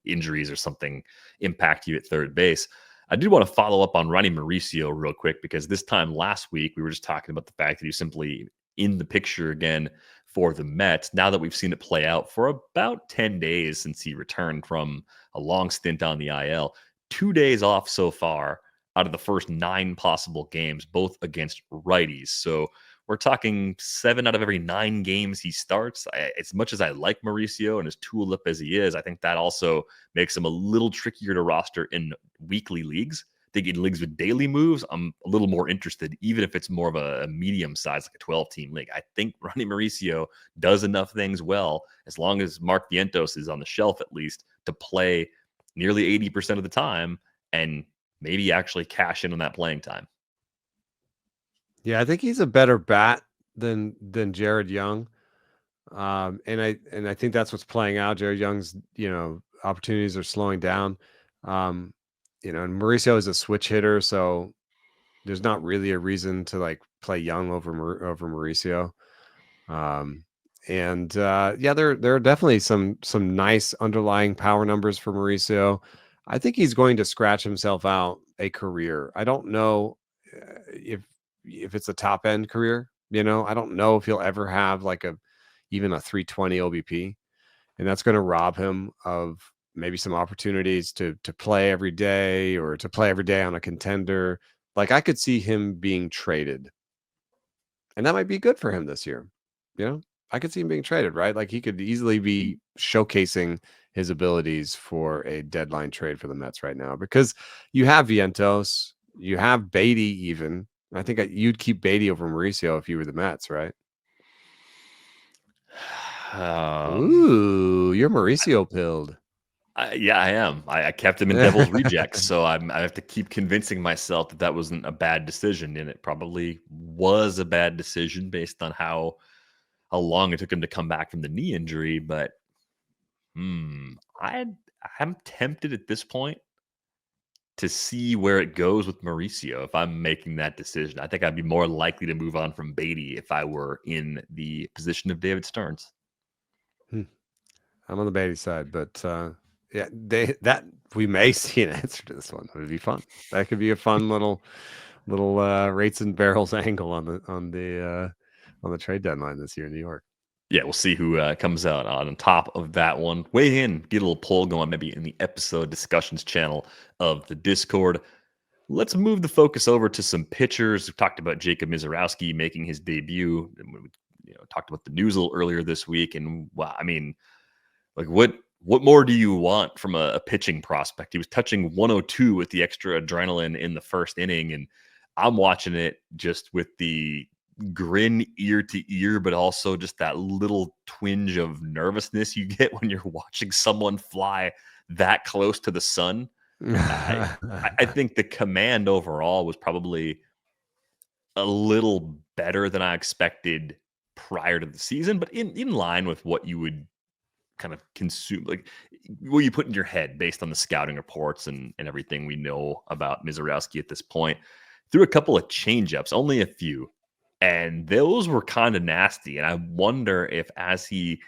injuries or something impact you at third base. I did want to follow up on Ronnie Mauricio real quick because this time last week we were just talking about the fact that he's simply in the picture again for the Mets. Now that we've seen it play out for about 10 days since he returned from a long stint on the IL, 2 days off so far out of the first 9 possible games, both against righties. So we're talking 7 out of every 9 games he starts. As much as I like Mauricio and as tulip as he is, I think that also makes him a little trickier to roster in weekly leagues. I think in leagues with daily moves, I'm a little more interested, even if it's more of a medium size, like a 12-team league. I think Ronnie Mauricio does enough things well, as long as Mark Vientos is on the shelf at least, to play nearly 80% of the time and maybe actually cash in on that playing time. Yeah, I think he's a better bat than Jared Young. And I think that's what's playing out. Jared Young's, opportunities are slowing down. And Mauricio is a switch hitter, so there's not really a reason to like play Young over Mauricio. There are definitely some nice underlying power numbers for Mauricio. I think he's going to scratch himself out a career. I don't know if it's a top end career. I don't know if he'll ever have like even a 320 OBP, and that's going to rob him of maybe some opportunities to play every day or to play every day on a contender. Like I could see him being traded, and that might be good for him this year. I could see him being traded, right? Like he could easily be showcasing his abilities for a deadline trade for the Mets right now, because you have Vientos, you have Beatty even. I think you'd keep Beatty over Mauricio if you were the Mets, right? Ooh, you're Mauricio pilled. Yeah, I am. I kept him in Devil's Rejects, so I have to keep convincing myself that wasn't a bad decision, and it probably was a bad decision based on how long it took him to come back from the knee injury. But I'm tempted at this point to see where it goes with Mauricio if I'm making that decision. I think I'd be more likely to move on from Beatty if I were in the position of David Stearns. I'm on the Beatty side, but we may see an answer to this one. It would be fun. That could be a fun little rates and barrels angle on the trade deadline this year in New York. Yeah, we'll see who comes out on top of that one. Weigh in, get a little poll going, maybe in the episode discussions channel of the Discord. Let's move the focus over to some pitchers. We talked about Jacob Misiorowski making his debut. We talked about the news a little earlier this week, and wow, I mean, like what more do you want from a pitching prospect? He was touching 102 with the extra adrenaline in the first inning, and I'm watching it just with the grin ear to ear, but also just that little twinge of nervousness you get when you're watching someone fly that close to the sun. I think the command overall was probably a little better than I expected prior to the season, but in line with what you would kind of consume, like what you put in your head based on the scouting reports and everything we know about Misiorowski at this point. Threw a couple of changeups, only a few, and those were kind of nasty. And I wonder if as he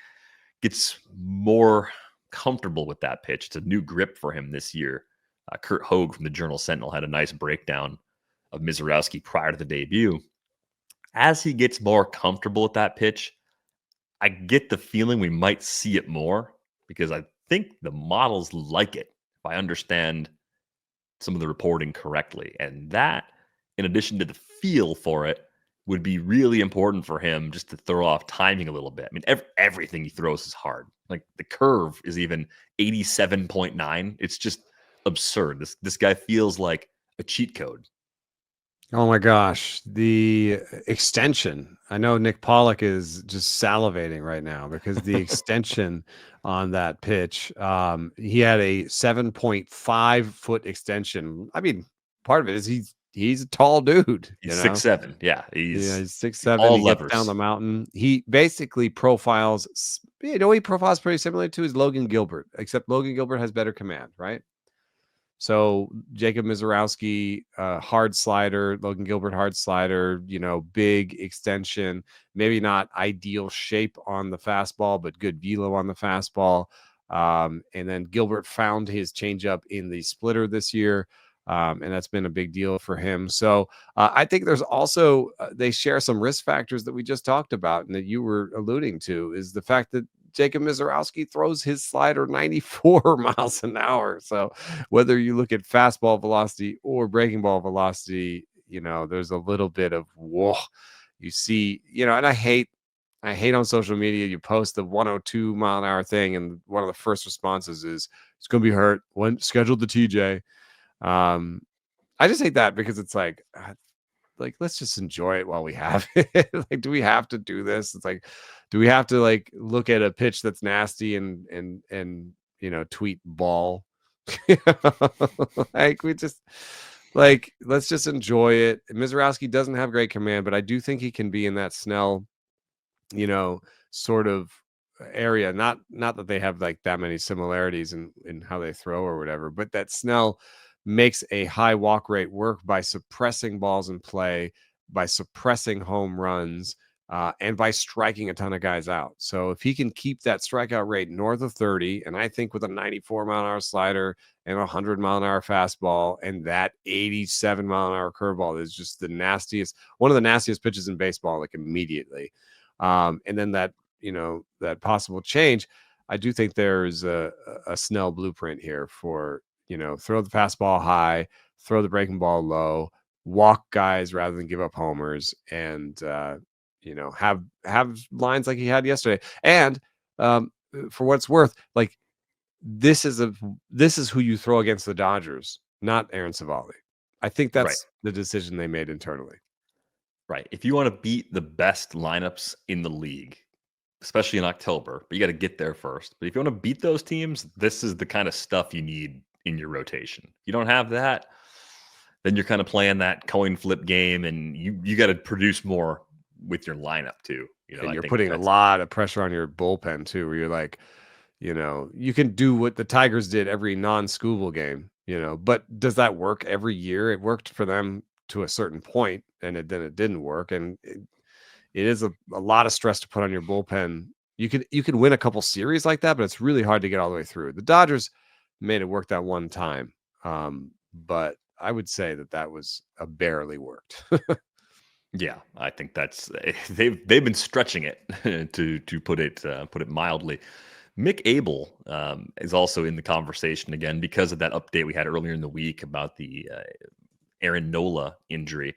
gets more comfortable with that pitch, it's a new grip for him this year. Kurt Hogue from the Journal Sentinel had a nice breakdown of Misiorowski prior to the debut. As he gets more comfortable with that pitch, I get the feeling we might see it more because I think the models like it, if I understand some of the reporting correctly. And that, in addition to the feel for it, would be really important for him just to throw off timing a little bit. I mean, everything he throws is hard. Like the curve is even 87.9. It's just absurd. This guy feels like a cheat code. Oh my gosh, the extension. I know Nick Pollock is just salivating right now because the extension on that pitch, he had a 7.5-foot extension. I mean, part of it is he's a tall dude. He's 6'7". Yeah, he's 6'7". All he levers. gets down the mountain. He basically profiles. He profiles pretty similar to his Logan Gilbert, except Logan Gilbert has better command, right? So Jacob Misiorowski, hard slider, Logan Gilbert, hard slider, big extension, maybe not ideal shape on the fastball, but good velo on the fastball. And then Gilbert found his changeup in the splitter this year. And that's been a big deal for him. So I think there's also, they share some risk factors that we just talked about and that you were alluding to, is the fact that Jacob Misiorowski throws his slider 94 miles an hour. So whether you look at fastball velocity or breaking ball velocity, there's a little bit of whoa. You see, and I hate on social media, you post the 102 mile an hour thing, and one of the first responses is it's going to be hurt when scheduled the TJ. I just hate that because it's like let's just enjoy it while we have it. Like, do we have to do this? It's like, do we have to like look at a pitch that's nasty and tweet ball? Like Like, let's just enjoy it. Misiorowski doesn't have great command, but I do think he can be in that Snell, sort of area. Not that they have like that many similarities in how they throw or whatever, but that Snell makes a high walk rate work by suppressing balls in play, by suppressing home runs, and by striking a ton of guys out. So if he can keep that strikeout rate north of 30, and I think with a 94-mile-an-hour slider and a 100-mile-an-hour fastball and that 87-mile-an-hour curveball is just one of the nastiest pitches in baseball, like immediately. And then that possible change, I do think there's a Snell blueprint here for, throw the fastball high, throw the breaking ball low, walk guys rather than give up homers, and have lines like he had yesterday. And for what it's worth, like this is who you throw against the Dodgers, not Aaron Civale. I think that's the decision they made internally. Right. If you want to beat the best lineups in the league, especially in October, but you got to get there first. But if you want to beat those teams, this is the kind of stuff you need in your rotation. You don't have that, then you're kind of playing that coin flip game, and you got to produce more with your lineup too. And you're putting a lot of pressure on your bullpen too, where you're like, you can do what the Tigers did every non-Scooble game, but does that work every year? It worked for them to a certain point, and then it didn't work. And it is a lot of stress to put on your bullpen. You could win a couple series like that, but it's really hard to get all the way through. The Dodgers made it work that one time, but I would say that was a barely worked. Yeah, I think that's they've been stretching it to put it mildly. Mick Abel is also in the conversation again because of that update we had earlier in the week about the Aaron Nola injury.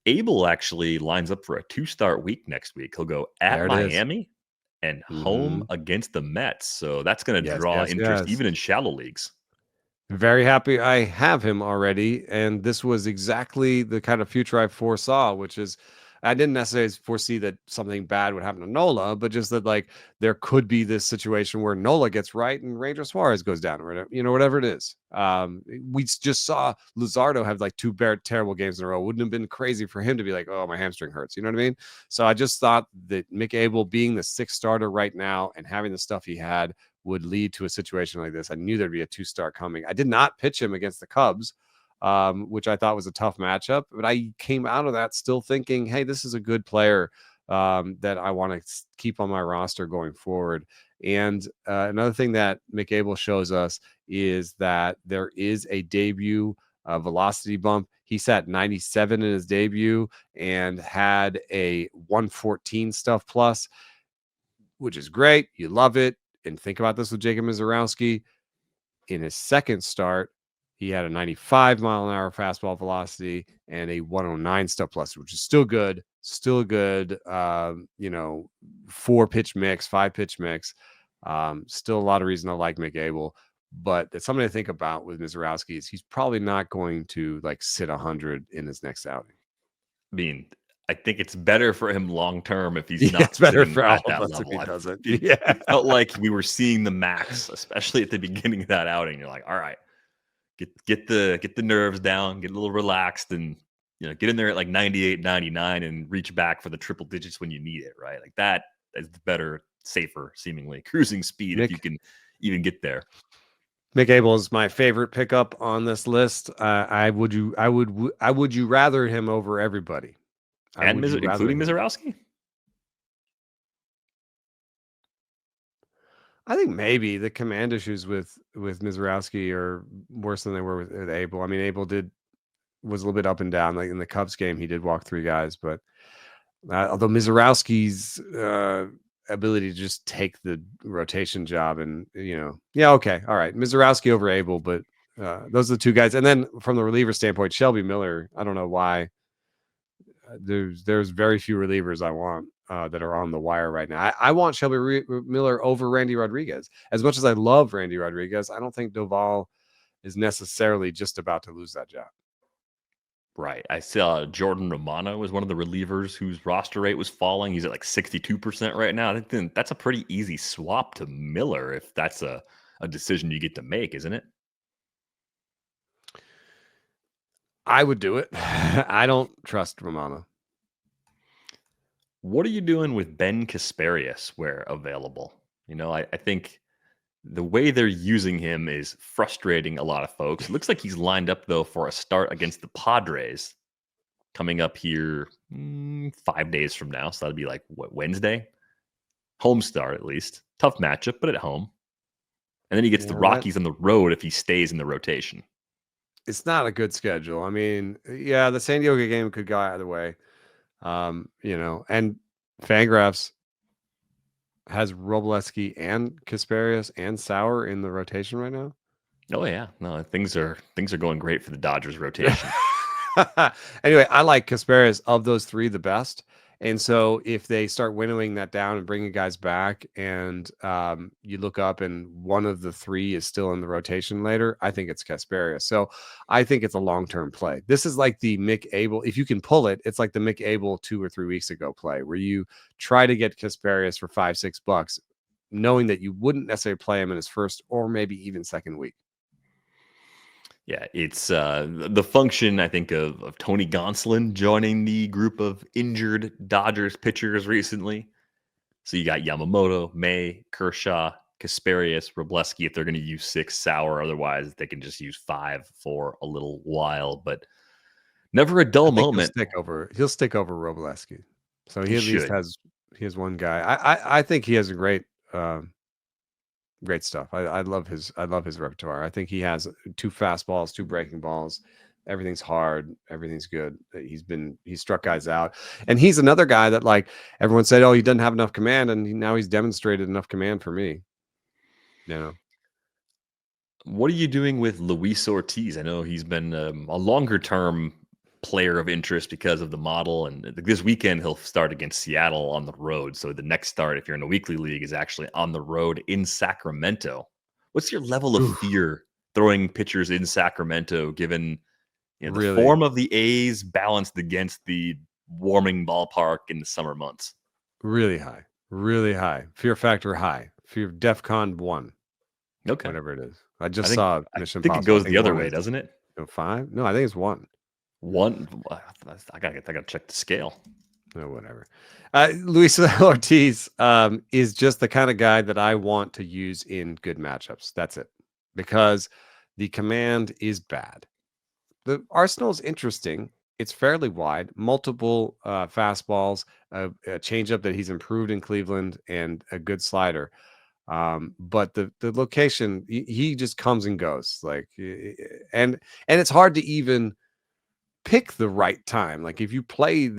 Abel actually lines up for a 2-start week next week. He'll go at Miami and home against the Mets. So that's going to draw interest even in shallow leagues. Very happy I have him already. And this was exactly the kind of future I foresaw, which is I didn't necessarily foresee that something bad would happen to Nola, but just that like there could be this situation where Nola gets right and Ranger Suarez goes down or whatever, whatever it is. We just saw Luzardo have like 2 terrible games in a row. Wouldn't have been crazy for him to be like, oh, my hamstring hurts. You know what I mean? So I just thought that Mick Abel being the 6th starter right now and having the stuff he had would lead to a situation like this. I knew there'd be a 2-start coming. I did not pitch him against the Cubs, which I thought was a tough matchup, but I came out of that still thinking, hey, this is a good player that I want to keep on my roster going forward. And another thing that Mick Abel shows us is that there is a debut velocity bump. He sat 97 in his debut and had a 114 stuff plus, which is great. You love it. And think about this with Jacob Misiorowski. In his second start, he had a 95-mile-an-hour fastball velocity and a 109 stuff plus, which is still good. Still a good, 4-pitch mix, 5-pitch mix. Still a lot of reason to like Mick Abel. But it's something to think about with Misiorowski is he's probably not going to like sit 100 in his next outing. I mean, I think it's better for him long term if he's not. It's better for all at that of us level. if he doesn't. It felt like we were seeing the max, especially at the beginning of that outing. You're like, all right, get the nerves down, get a little relaxed, and get in there at like 98, 99, and reach back for the triple digits when you need it. Right, like that is better, safer, seemingly cruising speed if you can even get there. Mick Abel is my favorite pickup on this list. I would you rather him over everybody. And including Misiorowski? I think maybe the command issues with Misiorowski are worse than they were with Abel. I mean, Abel was a little bit up and down. Like in the Cubs game, he did walk 3 guys, but although Misiorowski's ability to just take the rotation job and okay, all right, Misiorowski over Abel, but those are the 2 guys. And then from the reliever standpoint, Shelby Miller, I don't know why. There's very few relievers I want that are on the wire right now. I want Shelby Miller over Randy Rodriguez. As much as I love Randy Rodriguez, I don't think Doyle is necessarily just about to lose that job. Right. I saw Jordan Romano was one of the relievers whose roster rate was falling. He's at like 62% right now. I think that's a pretty easy swap to Miller if that's a decision you get to make, isn't it? I would do it. I don't trust Romano. What are you doing with Ben Casparius where available? I think the way they're using him is frustrating a lot of folks. It looks like he's lined up, though, for a start against the Padres coming up here 5 days from now. So that'll be like, Wednesday? Home start, at least. Tough matchup, but at home. And then he gets the Rockies on the road if he stays in the rotation. It's not a good schedule. I mean, yeah, the San Diego game could go either way. And Fangraphs has Wroblewski and Casparius and Sauer in the rotation right now. Oh yeah, no, things are going great for the Dodgers rotation. Anyway, I like Casparius of those three the best. And so if they start winnowing that down and bringing guys back, and you look up and one of the three is still in the rotation later, I think it's Casparius. So I think it's a long-term play. This is like the Mick Abel. If you can pull it, it's like the Mick Abel 2 or 3 weeks ago play where you try to get Casparius for $5-6, knowing that you wouldn't necessarily play him in his first or maybe even second week. Yeah, it's the function, I think, of Tony Gonsolin joining the group of injured Dodgers pitchers recently. So you got Yamamoto, May, Kershaw, Casparius, Wroblewski if they're going to use 6, Sauer. Otherwise, they can just use 5 for a little while. But never a dull moment. He'll stick over Wroblewski. So he at least has one guy. I think he has a great stuff. I love his repertoire. I think he has 2 fastballs, 2 breaking balls. Everything's hard. Everything's good. He's struck guys out. And he's another guy that, like, everyone said, oh, he doesn't have enough command. And now he's demonstrated enough command for me. What are you doing with Luis Ortiz? I know he's been a longer term player of interest because of the model. And this weekend, he'll start against Seattle on the road. So the next start, if you're in a weekly league, is actually on the road in Sacramento. What's your level of fear throwing pitchers in Sacramento, given the form of the A's balanced against the warming ballpark in the summer months? Really high. Really high. Fear factor high. Fear DEFCON 1. Okay. Whatever it is. I saw Mission Impossible. I think it goes the other way, doesn't it? 5? No, I think it's 1. 1? I gotta check the scale. No, whatever. Luis Ortiz is just the kind of guy that I want to use in good matchups. That's it. Because the command is bad. The arsenal is interesting. It's fairly wide, multiple fastballs, a changeup that he's improved in Cleveland, and a good slider. But the location, he just comes and goes, like, and it's hard to even pick the right time. Like, if you play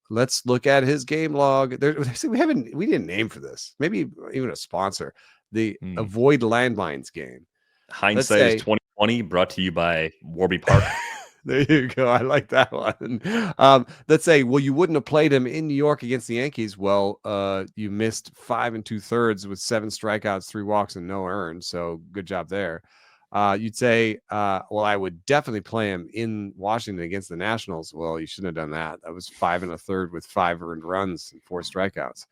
let's look at his game log. We didn't name for this. Maybe even a sponsor. The Avoid Landmines game. Hindsight is 2020, brought to you by Warby Park. There you go. I like that one. Let's say, well, you wouldn't have played him in New York against the Yankees. Well, you missed 5 2/3 with 7 strikeouts, 3 walks, and no earned. So good job there. You'd say, well, I would definitely play him in Washington against the Nationals. Well, you shouldn't have done that. That was 5 1/3 with 5 earned runs and 4 strikeouts.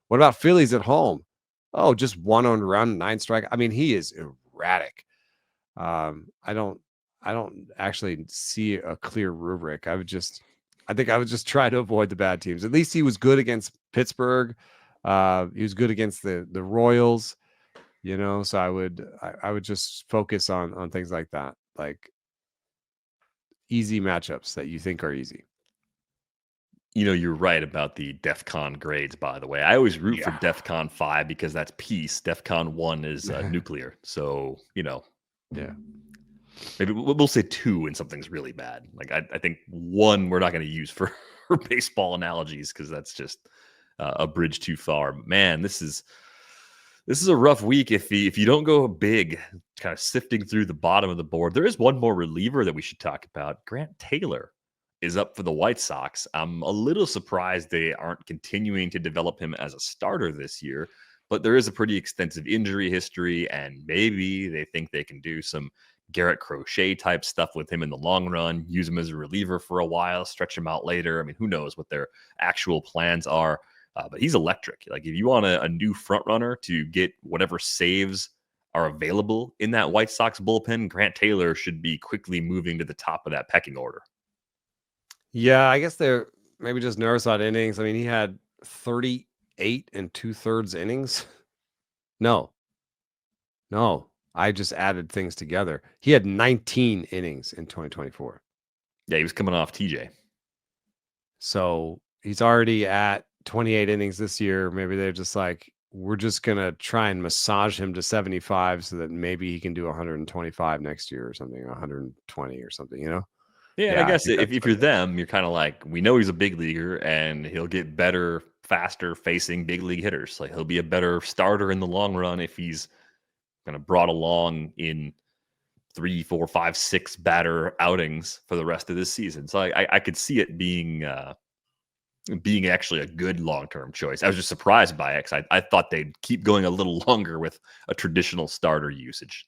What about Phillies at home? Oh, just 1 earned run, 9 strikeouts. I mean, he is erratic. I don't actually see a clear rubric. I think I would just try to avoid the bad teams. At least he was good against Pittsburgh. He was good against the Royals, so I would just focus on things like that, like easy matchups that you think are easy. You're right about the DEFCON grades, by the way. I always root for DEFCON 5 because that's peace. DEFCON 1 is nuclear. So, yeah. Maybe we'll say 2 when something's really bad. Like, I think 1 we're not going to use for baseball analogies because that's just a bridge too far. Man, this is a rough week if you don't go big, kind of sifting through the bottom of the board. There is one more reliever that we should talk about. Grant Taylor is up for the White Sox. I'm a little surprised they aren't continuing to develop him as a starter this year, but there is a pretty extensive injury history, and maybe they think they can do some Garrett Crochet type stuff with him in the long run, use him as a reliever for a while, stretch him out later. I mean, who knows what their actual plans are, but he's electric. Like, if you want a new front runner to get whatever saves are available in that White Sox bullpen, Grant Taylor should be quickly moving to the top of that pecking order. Yeah, I guess they're maybe just nervous about innings. I mean, he had 38 and 2/3 innings. No, I just added things together. He had 19 innings in 2024. Yeah, he was coming off TJ. So he's already at 28 innings this year. Maybe they're just like, we're just going to try and massage him to 75 so that maybe he can do 125 next year or something, 120 or something, you know? Yeah, and Yeah, I I guess think if, that's if what you're it is. them, you're kind of like, we know he's a big leaguer and he'll get better, faster facing big league hitters. Like he'll be a better starter in the long run if he's kind of brought along in 3, 4, 5, 6 batter outings for the rest of this season. So I could see it being actually a good long-term choice. I was just surprised by it because I thought they'd keep going a little longer with a traditional starter usage.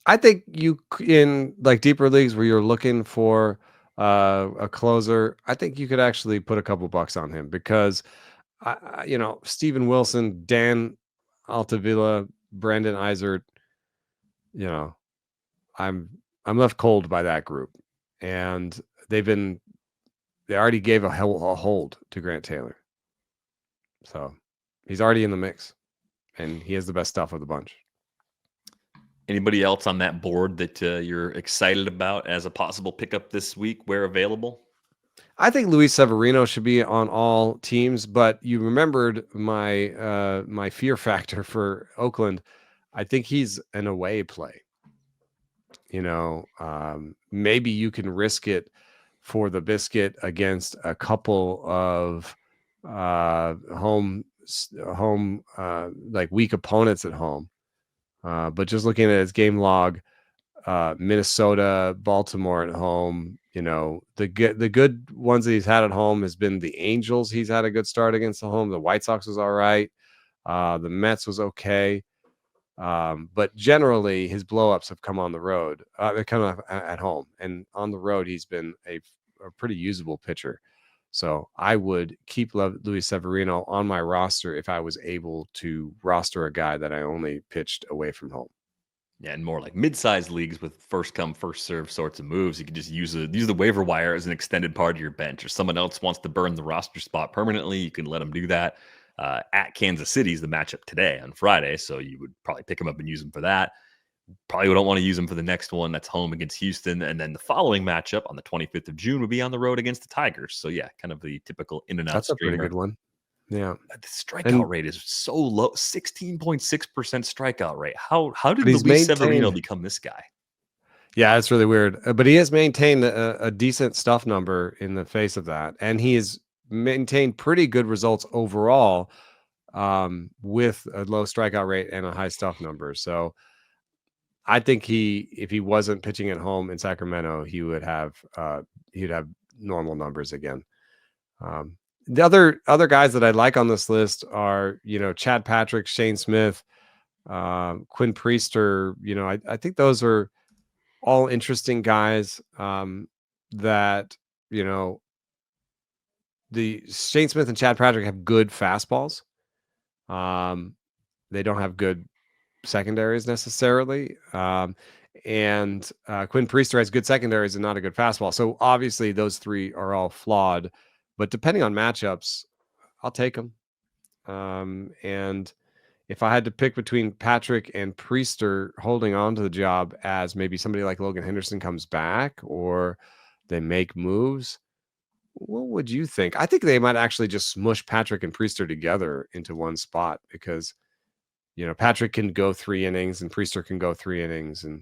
I think you in like deeper leagues where you're looking for a closer, I think you could actually put a couple bucks on him because Steven Wilson, Dan Altavilla, Brandon Izard, I'm left cold by that group, and they already gave a hold to Grant Taylor, so he's already in the mix, and he has the best stuff of the bunch. Anybody else on that board that you're excited about as a possible pickup this week where available? I think Luis Severino should be on all teams, but you remembered my my fear factor for Oakland. I think he's an away play. Maybe you can risk it for the biscuit against a couple of home like weak opponents at home. But just looking at his game log, Minnesota, Baltimore at home, the good ones that he's had at home has been the Angels. He's had a good start against the home. The White Sox was all right. The Mets was okay. But generally his blowups have come on the road. They come at home, and on the road he's been a pretty usable pitcher. So I would keep Luis Severino on my roster if I was able to roster a guy that I only pitched away from home. Yeah, and more like mid-sized leagues with first come, first serve sorts of moves. You can just use the waiver wire as an extended part of your bench. Or someone else wants to burn the roster spot permanently, you can let them do that. At Kansas City is the matchup today on Friday, so you would probably pick him up and use him for that. Probably don't want to use him for the next one. That's home against Houston, and then the following matchup on the 25th of June would be on the road against the Tigers. So yeah, kind of the typical in and out. That's a pretty streamer. good one. Yeah. The strikeout rate is so low, 16.6% strikeout rate. How did he's Luis Severino maintained become this guy? Yeah, it's really weird. But he has maintained a decent stuff number in the face of that. And he has maintained pretty good results overall with a low strikeout rate and a high stuff number. So I think if he wasn't pitching at home in Sacramento, he'd have normal numbers again. The other guys that I like on this list are, Chad Patrick, Shane Smith, Quinn Priester. I think those are all interesting guys that, the Shane Smith and Chad Patrick have good fastballs. They don't have good secondaries necessarily. And Quinn Priester has good secondaries and not a good fastball. So obviously those three are all flawed, but depending on matchups, I'll take them. And if I had to pick between Patrick and Priester holding on to the job as maybe somebody like Logan Henderson comes back or they make moves, what would you think? I think they might actually just smush Patrick and Priester together into one spot because, Patrick can go 3 innings and Priester can go 3 innings and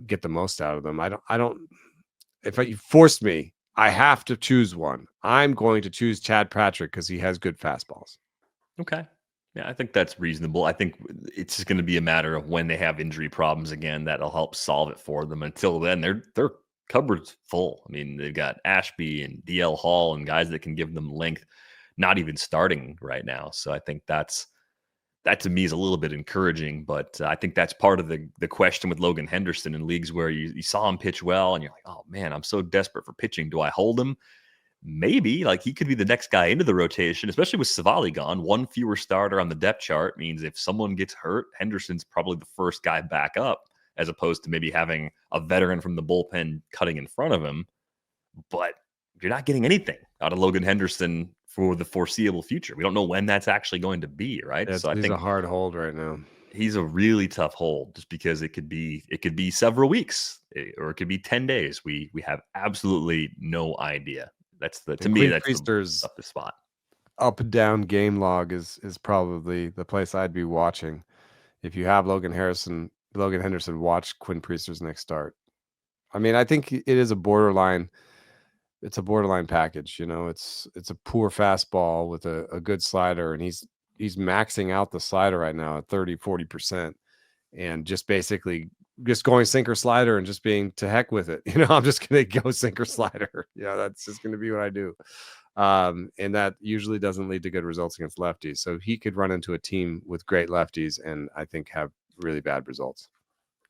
get the most out of them. If you forced me, I have to choose one. I'm going to choose Chad Patrick because he has good fastballs. Okay. Yeah, I think that's reasonable. I think it's just going to be a matter of when they have injury problems again that'll help solve it for them. Until then, their cupboard's full. I mean, they've got Ashby and DL Hall and guys that can give them length, not even starting right now. So I think that to me is a little bit encouraging, but I think that's part of the question with Logan Henderson in leagues where you saw him pitch well and you're like, oh man, I'm so desperate for pitching. Do I hold him? maybe like he could be the next guy into the rotation, especially with Civale gone. One fewer starter on the depth chart means if someone gets hurt, Henderson's probably the first guy back up, as opposed to maybe having a veteran from the bullpen cutting in front of him. But you're not getting anything out of Logan Henderson for the foreseeable future. We don't know when that's actually going to be, right? So I think he's a hard hold right now. He's a really tough hold, just because it could be several weeks, or it could be 10 days. We have absolutely no idea. That's the toughest spot. Up and down game log is probably the place I'd be watching. If you have Logan Henderson, watch Quinn Priester's next start. I mean, I think it is a borderline. It's a borderline package. It's a poor fastball with a good slider, and he's maxing out the slider right now at 30-40%, and just basically just going sinker slider and just being to heck with it. I'm just going to go sinker slider. That's just going to be what I do. And that usually doesn't lead to good results against lefties. So he could run into a team with great lefties and I think have really bad results.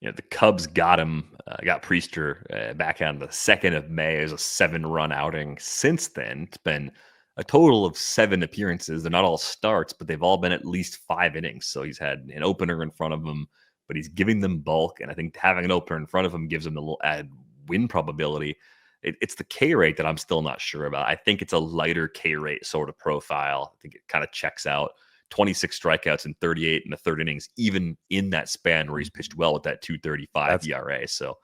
The Cubs got Priester back on the 2nd of May as a 7-run outing. Since then, it's been a total of 7 appearances. They're not all starts, but they've all been at least 5 innings. So he's had an opener in front of him, but he's giving them bulk. And I think having an opener in front of him gives him a little added win probability. It's the K rate that I'm still not sure about. I think it's a lighter K rate sort of profile. I think it kind of checks out. 26 strikeouts and 38 in the 3rd innings, even in that span where he's pitched well with that 2.35 ERA. So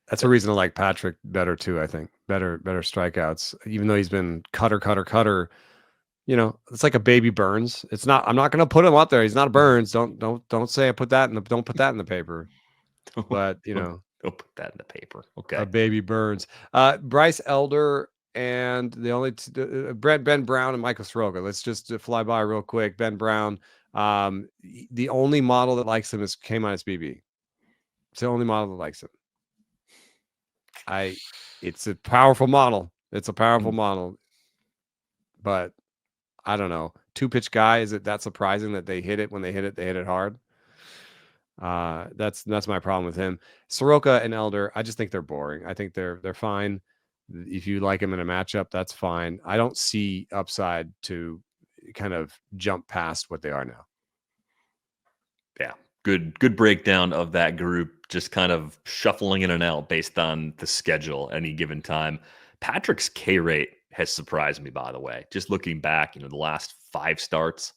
that's a reason to like Patrick better too. I think better strikeouts, even though he's been cutter. It's like a baby Burns. It's not. I'm not going to put him out there. He's not a Burns. Don't say I put that in the. Don't put that in the paper. But don't put that in the paper. Okay, a baby Burns. Bryce Elder. And the only Ben Brown and Michael Soroka. Let's just fly by real quick. Ben Brown, the only model that likes him is K-BB. It's the only model that likes him. It's a powerful model. It's a powerful model. But I don't know. 2-pitch guy, is it that surprising that they hit it when they hit it hard? That's my problem with him. Soroka and Elder, I just think they're boring. I think they're fine. If you like him in a matchup, that's fine. I don't see upside to kind of jump past what they are now. Yeah. Good breakdown of that group, just kind of shuffling in and out based on the schedule at any given time. Patrick's K rate has surprised me, by the way. Just looking back, the last 5 starts,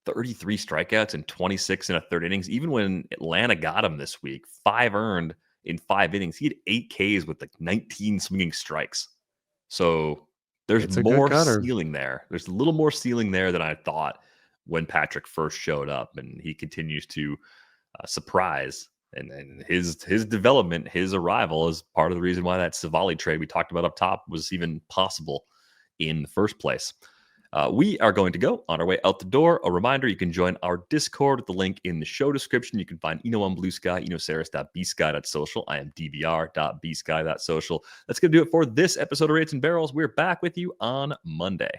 33 strikeouts and 26 in a 3rd innings. Even when Atlanta got him this week, 5 earned in 5 innings. He had 8 Ks with 19 swinging strikes. So there's more ceiling there. There's a little more ceiling there than I thought when Patrick first showed up, and he continues to surprise. And his development, his arrival is part of the reason why that Civale trade we talked about up top was even possible in the first place. We are going to go on our way out the door. A reminder, you can join our Discord with the link in the show description. You can find Eno on Bluesky, Sarris.bsky.social. I am DVR.bsky.social. That's going to do it for this episode of Rates and Barrels. We're back with you on Monday.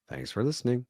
Thanks for listening.